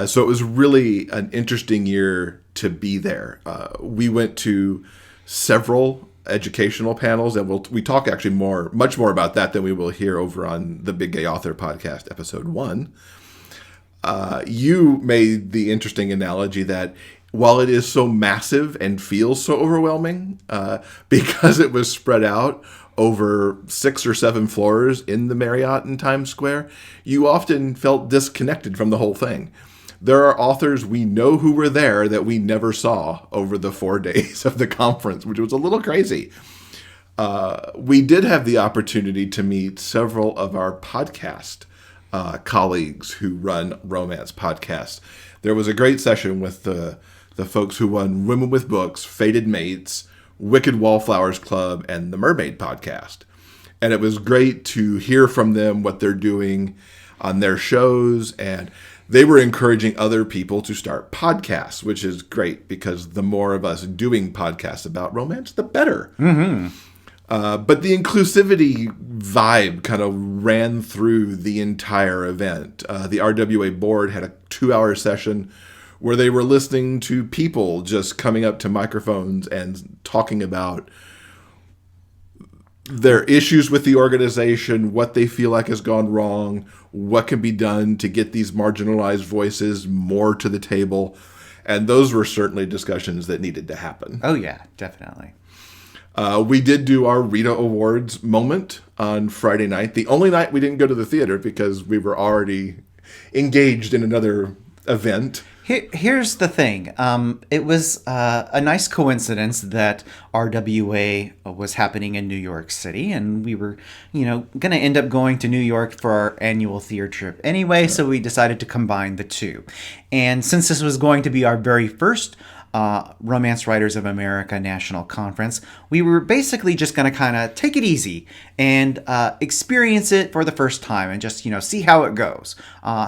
So it was really an interesting year to be there. We went to several educational panels, and we talk actually much more about that than we will hear over on the Big Gay Author Podcast, episode 1. You made the interesting analogy that while it is so massive and feels so overwhelming, because it was spread out over 6 or 7 floors in the Marriott in Times Square, you often felt disconnected from the whole thing. There are authors we know who were there that we never saw over the 4 days of the conference, which was a little crazy. We did have the opportunity to meet several of our podcast colleagues who run romance podcasts. There was a great session with the folks who run Women with Books, Fated Mates, Wicked Wallflowers Club, and the Mermaid Podcast. And it was great to hear from them what they're doing on their shows, and they were encouraging other people to start podcasts, which is great because the more of us doing podcasts about romance, the better. Mm-hmm. But the inclusivity vibe kind of ran through the entire event. The RWA board had a 2-hour session where they were listening to people just coming up to microphones and talking about their issues with the organization, what they feel like has gone wrong, what can be done to get these marginalized voices more to the table. And those were certainly discussions that needed to happen. Oh, yeah, definitely. We did do our RITA Awards moment on Friday night. The only night we didn't go to the theater because we were already engaged in another event. Here's the thing. It was a nice coincidence that RWA was happening in New York City, and we were, going to end up going to New York for our annual theater trip anyway, so we decided to combine the two. And since this was going to be our very first Romance Writers of America National Conference, we were basically just going to kind of take it easy and experience it for the first time and just see how it goes.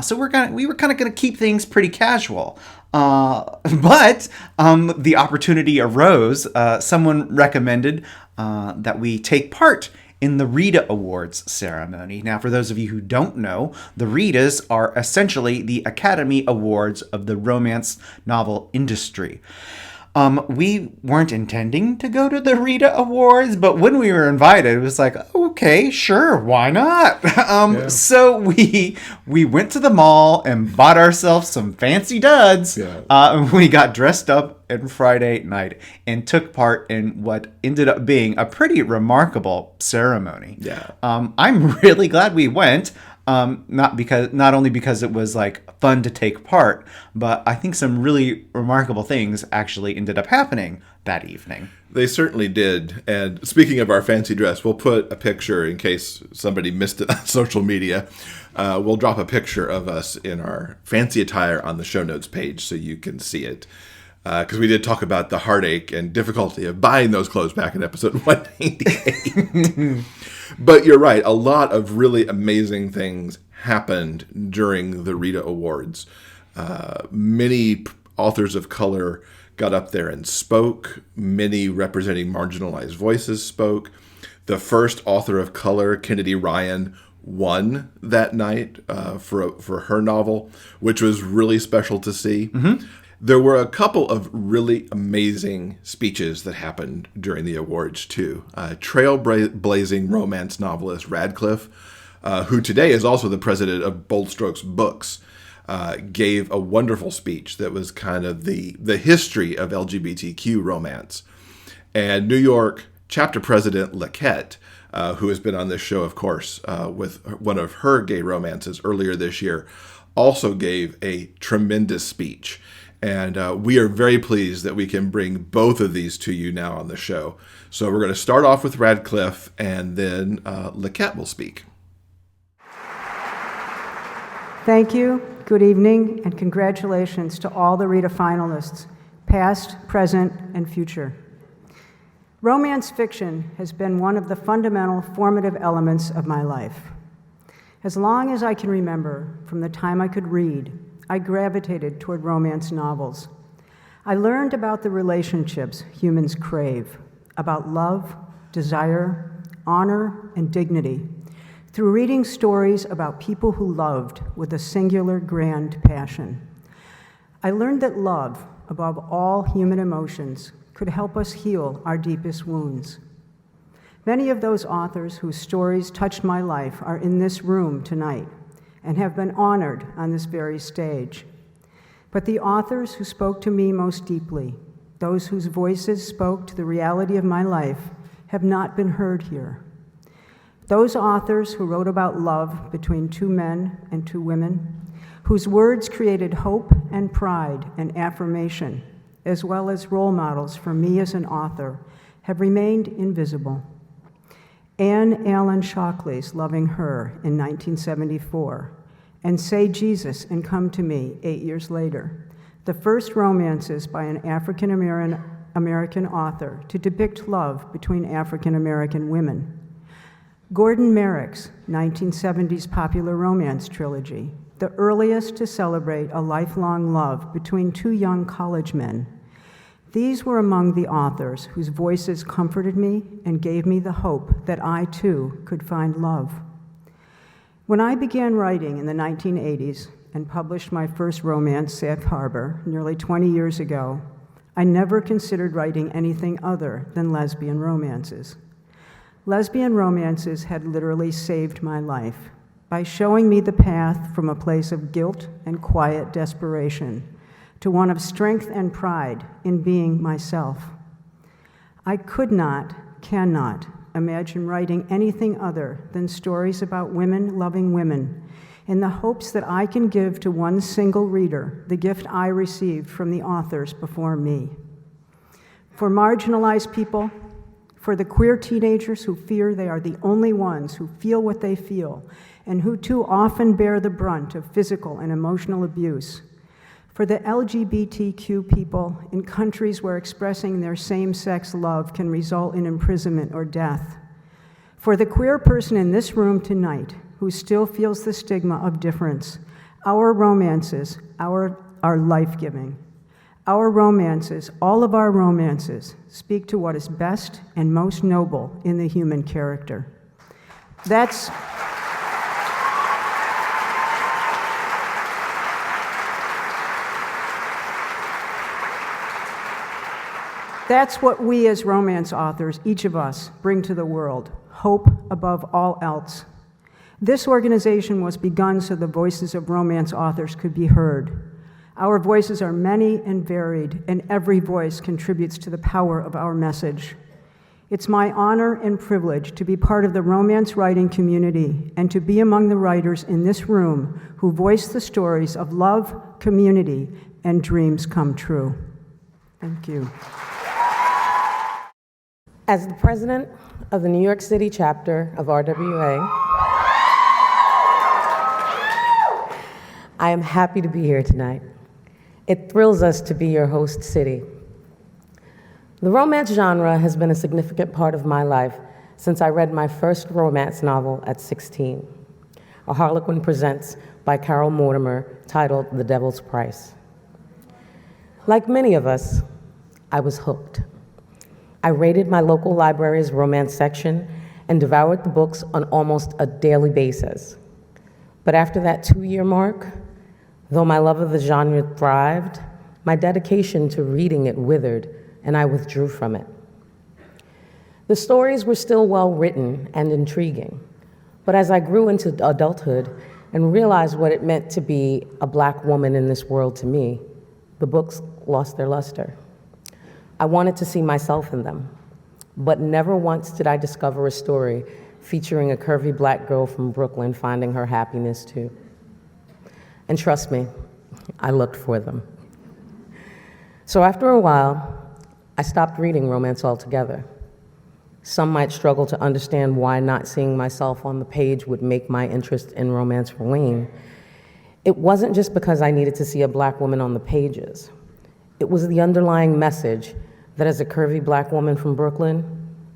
So we were kind of going to keep things pretty casual. But the opportunity arose. Someone recommended that we take part in the RITA Awards ceremony. Now, for those of you who don't know, the RITAs are essentially the Academy Awards of the romance novel industry. We weren't intending to go to the RITA Awards, but when we were invited, it was like, okay, sure, why not? So we went to the mall and bought ourselves some fancy duds. We got dressed up on Friday night and took part in what ended up being a pretty remarkable ceremony. I'm really glad we went. Not only because it was like fun to take part, but I think some really remarkable things actually ended up happening that evening. They certainly did. And speaking of our fancy dress, we'll put a picture in case somebody missed it on social media. We'll drop a picture of us in our fancy attire on the show notes page so you can see it. Because we did talk about the heartache and difficulty of buying those clothes back in episode 188. But you're right. A lot of really amazing things happened during the RITA Awards. Many authors of color got up there and spoke. Many representing marginalized voices spoke. The first author of color, Kennedy Ryan, won that night for her novel, which was really special to see. Mm-hmm. There were a couple of really amazing speeches that happened during the awards, too. Trailblazing romance novelist Radclyffe, who today is also the president of Bold Strokes Books, gave a wonderful speech that was kind of the history of LGBTQ romance. And New York chapter president LaQuette, who has been on this show, of course, with one of her gay romances earlier this year, also gave a tremendous speech. And we are very pleased that we can bring both of these to you now on the show. So we're going to start off with Radclyffe, and then LaQuette will speak. Thank you, good evening, and congratulations to all the RITA finalists, past, present, and future. Romance fiction has been one of the fundamental formative elements of my life. As long as I can remember, from the time I could read, I gravitated toward romance novels. I learned about the relationships humans crave, about love, desire, honor, and dignity, through reading stories about people who loved with a singular grand passion. I learned that love, above all human emotions, could help us heal our deepest wounds. Many of those authors whose stories touched my life are in this room tonight and have been honored on this very stage. But the authors who spoke to me most deeply, those whose voices spoke to the reality of my life, have not been heard here. Those authors who wrote about love between two men and two women, whose words created hope and pride and affirmation, as well as role models for me as an author, have remained invisible. Anne Allen Shockley's Loving Her in 1974, and Say Jesus and Come to Me 8 years later, the first romances by an African American author to depict love between African American women. Gordon Merrick's 1970s popular romance trilogy, the earliest to celebrate a lifelong love between two young college men. These were among the authors whose voices comforted me and gave me the hope that I, too, could find love. When I began writing in the 1980s and published my first romance, Safe Harbor, nearly 20 years ago, I never considered writing anything other than lesbian romances. Lesbian romances had literally saved my life by showing me the path from a place of guilt and quiet desperation to one of strength and pride in being myself. I cannot imagine writing anything other than stories about women loving women in the hopes that I can give to one single reader the gift I received from the authors before me. For marginalized people, for the queer teenagers who fear they are the only ones who feel what they feel and who too often bear the brunt of physical and emotional abuse, for the LGBTQ people in countries where expressing their same-sex love can result in imprisonment or death, for the queer person in this room tonight who still feels the stigma of difference, our romances are life-giving. Our romances, all of our romances, speak to what is best and most noble in the human character. That's what we as romance authors, each of us, bring to the world, hope above all else. This organization was begun so the voices of romance authors could be heard. Our voices are many and varied, and every voice contributes to the power of our message. It's my honor and privilege to be part of the romance writing community and to be among the writers in this room who voice the stories of love, community, and dreams come true. Thank you. As the president of the New York City chapter of RWA, I am happy to be here tonight. It thrills us to be your host city. The romance genre has been a significant part of my life since I read my first romance novel at 16, A Harlequin Presents by Carol Mortimer, titled The Devil's Price. Like many of us, I was hooked. I raided my local library's romance section and devoured the books on almost a daily basis. But after that 2-year mark, though my love of the genre thrived, my dedication to reading it withered, and I withdrew from it. The stories were still well written and intriguing, but as I grew into adulthood and realized what it meant to be a Black woman in this world to me, the books lost their luster. I wanted to see myself in them, but never once did I discover a story featuring a curvy Black girl from Brooklyn finding her happiness too. And trust me, I looked for them. So after a while, I stopped reading romance altogether. Some might struggle to understand why not seeing myself on the page would make my interest in romance wane. It wasn't just because I needed to see a Black woman on the pages. It was the underlying message that as a curvy Black woman from Brooklyn,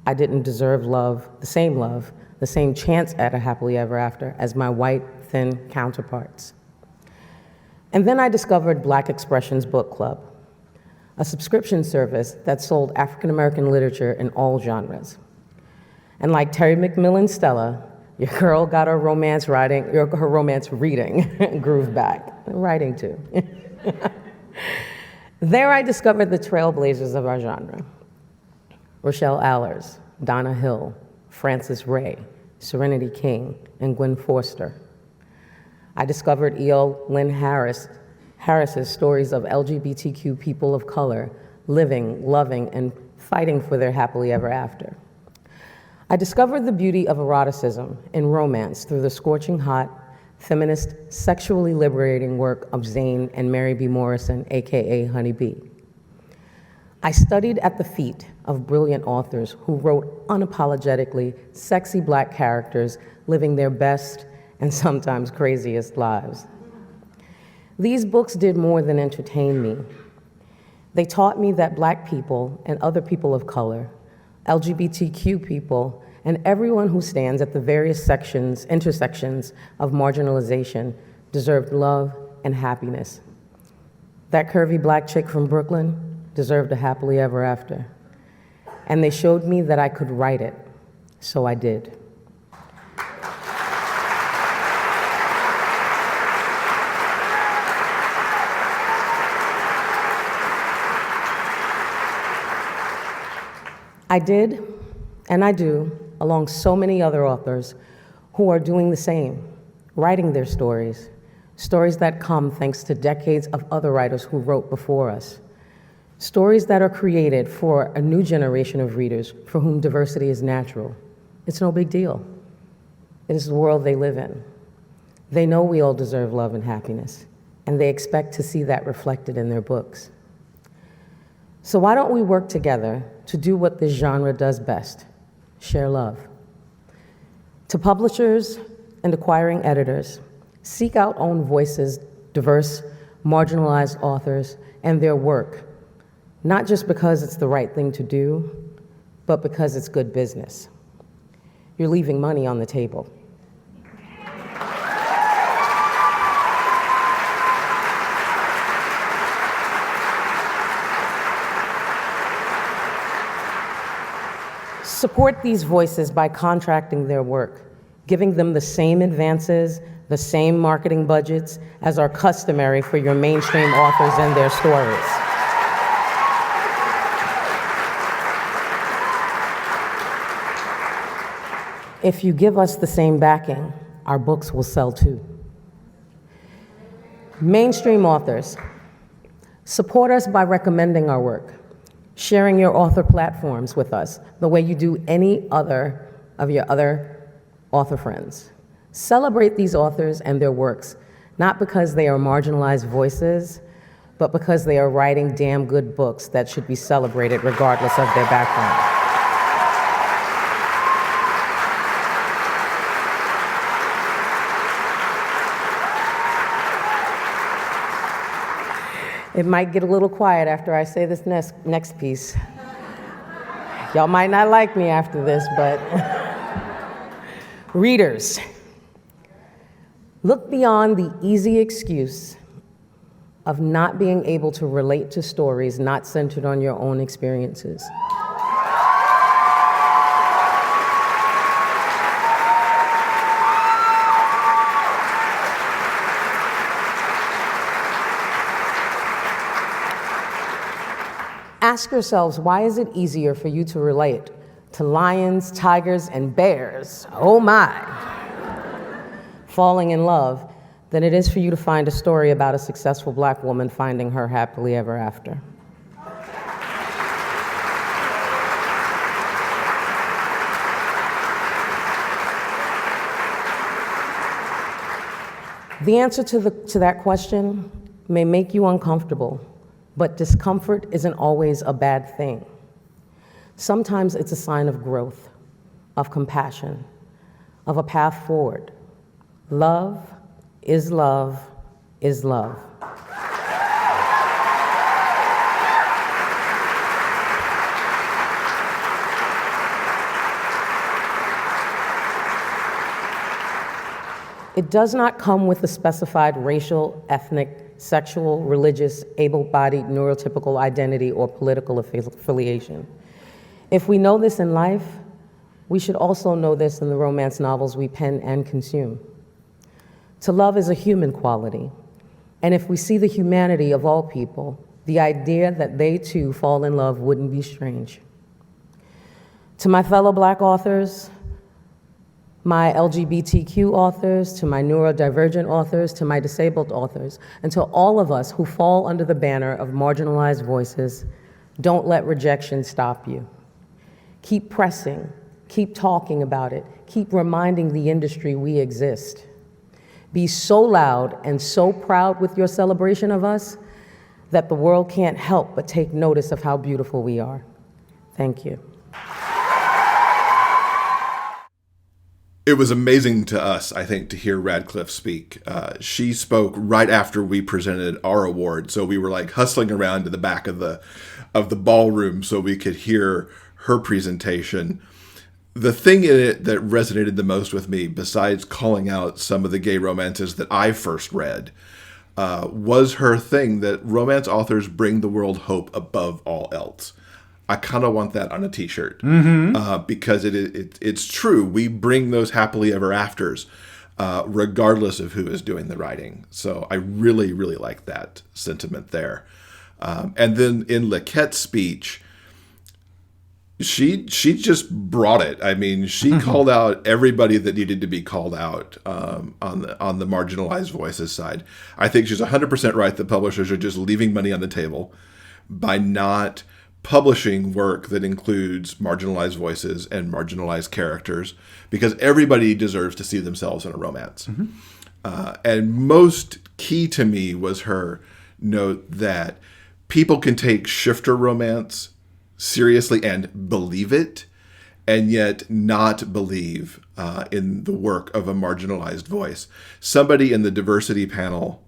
I didn't deserve love, the same chance at a happily ever after as my white, thin counterparts. And then I discovered Black Expressions Book Club. a subscription service that sold African American literature in all genres. And like Terry McMillan's Stella, your girl got her romance reading groove back. Writing too. There I discovered the trailblazers of our genre. Rochelle Allers, Donna Hill, Frances Ray, Serenity King, and Gwen Forster. I discovered E.L. Lynn Harris's stories of LGBTQ people of color living, loving, and fighting for their happily ever after. I discovered the beauty of eroticism in romance through the scorching hot, feminist, sexually liberating work of Zane and Mary B. Morrison, AKA Honey Bee. I studied at the feet of brilliant authors who wrote unapologetically sexy Black characters living their best and sometimes craziest lives. These books did more than entertain me. They taught me that Black people and other people of color, LGBTQ people, and everyone who stands at the various intersections of marginalization deserved love and happiness. That curvy Black chick from Brooklyn deserved a happily ever after. And they showed me that I could write it, so I did. I did, and I do, along so many other authors who are doing the same, writing their stories, stories that come thanks to decades of other writers who wrote before us, stories that are created for a new generation of readers for whom diversity is natural. It's no big deal. It is the world they live in. They know we all deserve love and happiness, and they expect to see that reflected in their books. So why don't we work together to do what this genre does best, share love? To publishers and acquiring editors, seek out own voices, diverse, marginalized authors, and their work, not just because it's the right thing to do, but because it's good business. You're leaving money on the table. Support these voices by contracting their work, giving them the same advances, the same marketing budgets as are customary for your mainstream authors and their stories. If you give us the same backing, our books will sell too. Mainstream authors, support us by recommending our work, sharing your author platforms with us the way you do any other of your other author friends. Celebrate these authors and their works, not because they are marginalized voices, but because they are writing damn good books that should be celebrated regardless of their background. It might get a little quiet after I say this next piece. Y'all might not like me after this, but readers, look beyond the easy excuse of not being able to relate to stories not centered on your own experiences. Ask yourselves, why is it easier for you to relate to lions, tigers, and bears, oh my, falling in love, than it is for you to find a story about a successful Black woman finding her happily ever after? The answer to that question may make you uncomfortable, but discomfort isn't always a bad thing. Sometimes it's a sign of growth, of compassion, of a path forward. Love is love is love. It does not come with a specified racial, ethnic, sexual, religious, able-bodied, neurotypical identity, or political affiliation. If we know this in life, we should also know this in the romance novels we pen and consume. To love is a human quality, and if we see the humanity of all people, the idea that they too fall in love wouldn't be strange. To my fellow Black authors, my LGBTQ authors, to my neurodivergent authors, to my disabled authors, and to all of us who fall under the banner of marginalized voices, don't let rejection stop you. Keep pressing, keep talking about it, keep reminding the industry we exist. Be so loud and so proud with your celebration of us that the world can't help but take notice of how beautiful we are. Thank you. It was amazing to us, I think, to hear Radclyffe speak. She spoke right after we presented our award, so we were like hustling around to the back of the ballroom so we could hear her presentation. The thing in it that resonated the most with me, besides calling out some of the gay romances that I first read, was her thing that romance authors bring the world hope above all else. I kind of want that on a t-shirt because it's true. We bring those happily ever afters regardless of who is doing the writing. So I really, really like that sentiment there. And then in LaQuette's speech, she just brought it. I mean, she called out everybody that needed to be called out on the marginalized voices side. I think she's 100% right that publishers are just leaving money on the table by not publishing work that includes marginalized voices and marginalized characters, because everybody deserves to see themselves in a romance. And most key to me was her note that people can take shifter romance seriously and believe it, and yet not believe in the work of a marginalized voice. Somebody in the diversity panel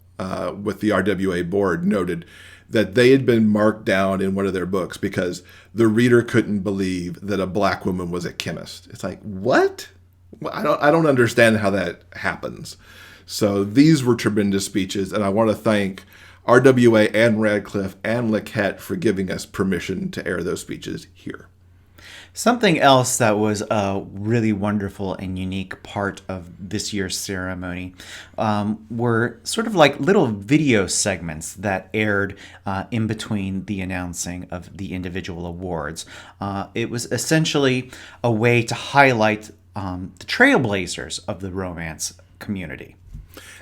with the RWA board noted that they had been marked down in one of their books because the reader couldn't believe that a Black woman was a chemist. It's like, what? I don't understand how that happens. So these were tremendous speeches, and I want to thank RWA and Radclyffe and LaQuette for giving us permission to air those speeches here. Something else that was a really wonderful and unique part of this year's ceremony were sort of like little video segments that aired in between the announcing of the individual awards. It was essentially a way to highlight the trailblazers of the romance community.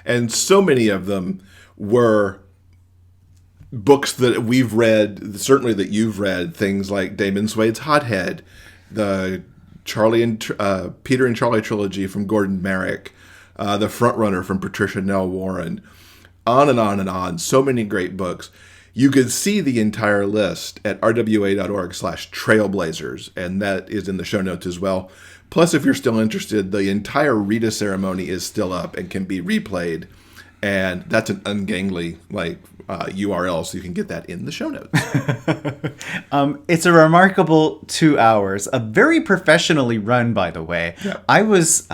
And so many of them were books that we've read, certainly that you've read, things like Damon Swade's Hothead, the Peter and Charlie trilogy from Gordon Merrick, The Frontrunner from Patricia Nell Warren, on and on and on. So many great books. You could see the entire list at rwa.org/trailblazers, and that is in the show notes as well. Plus, if you're still interested, the entire RITA ceremony is still up and can be replayed. And that's an ungainly URL, so you can get that in the show notes. It's a remarkable 2 hours, very professionally run, by the way. Yeah. I was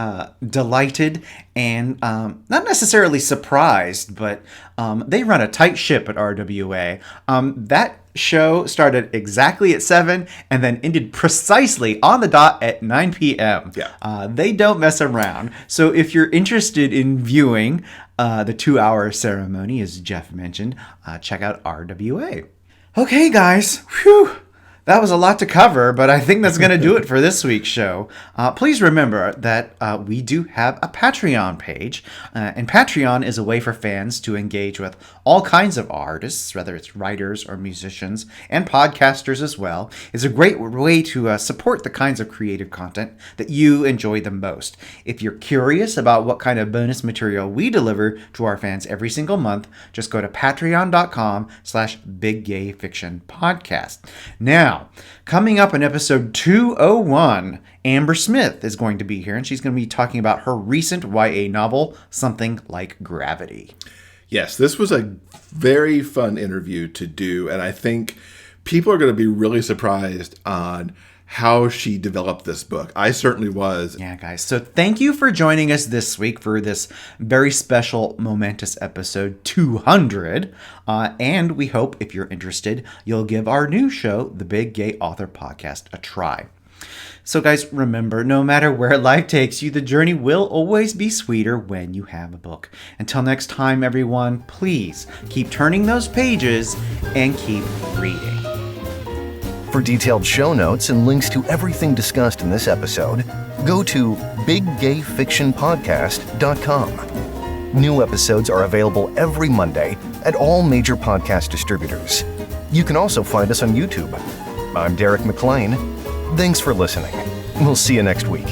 delighted and not necessarily surprised, but they run a tight ship at RWA. That show started exactly at 7 and then ended precisely on the dot at 9 p.m. Yeah. They don't mess around. So if you're interested in viewing the 2-hour ceremony, as Jeff mentioned, check out RWA. Okay, guys. Whew. That was a lot to cover, but I think that's going to do it for this week's show. Please remember that we do have a Patreon page, and Patreon is a way for fans to engage with all kinds of artists, whether it's writers or musicians, and podcasters as well. It's a great way to support the kinds of creative content that you enjoy the most. If you're curious about what kind of bonus material we deliver to our fans every single month, just go to patreon.com/biggayfictionpodcast. Now, coming up in episode 201, Amber Smith is going to be here, and she's going to be talking about her recent YA novel, Something Like Gravity. Yes, this was a very fun interview to do, and I think people are going to be really surprised on how she developed this book. I certainly was. Yeah, guys. So thank you for joining us this week for this very special, momentous episode 200. And we hope, if you're interested, you'll give our new show, the Big Gay Author Podcast, a try. So guys, remember, no matter where life takes you, the journey will always be sweeter when you have a book. Until next time, everyone, please keep turning those pages and keep reading. For detailed show notes and links to everything discussed in this episode, go to biggayfictionpodcast.com. New episodes are available every Monday at all major podcast distributors. You can also find us on YouTube. I'm Derek McLean. Thanks for listening. We'll see you next week.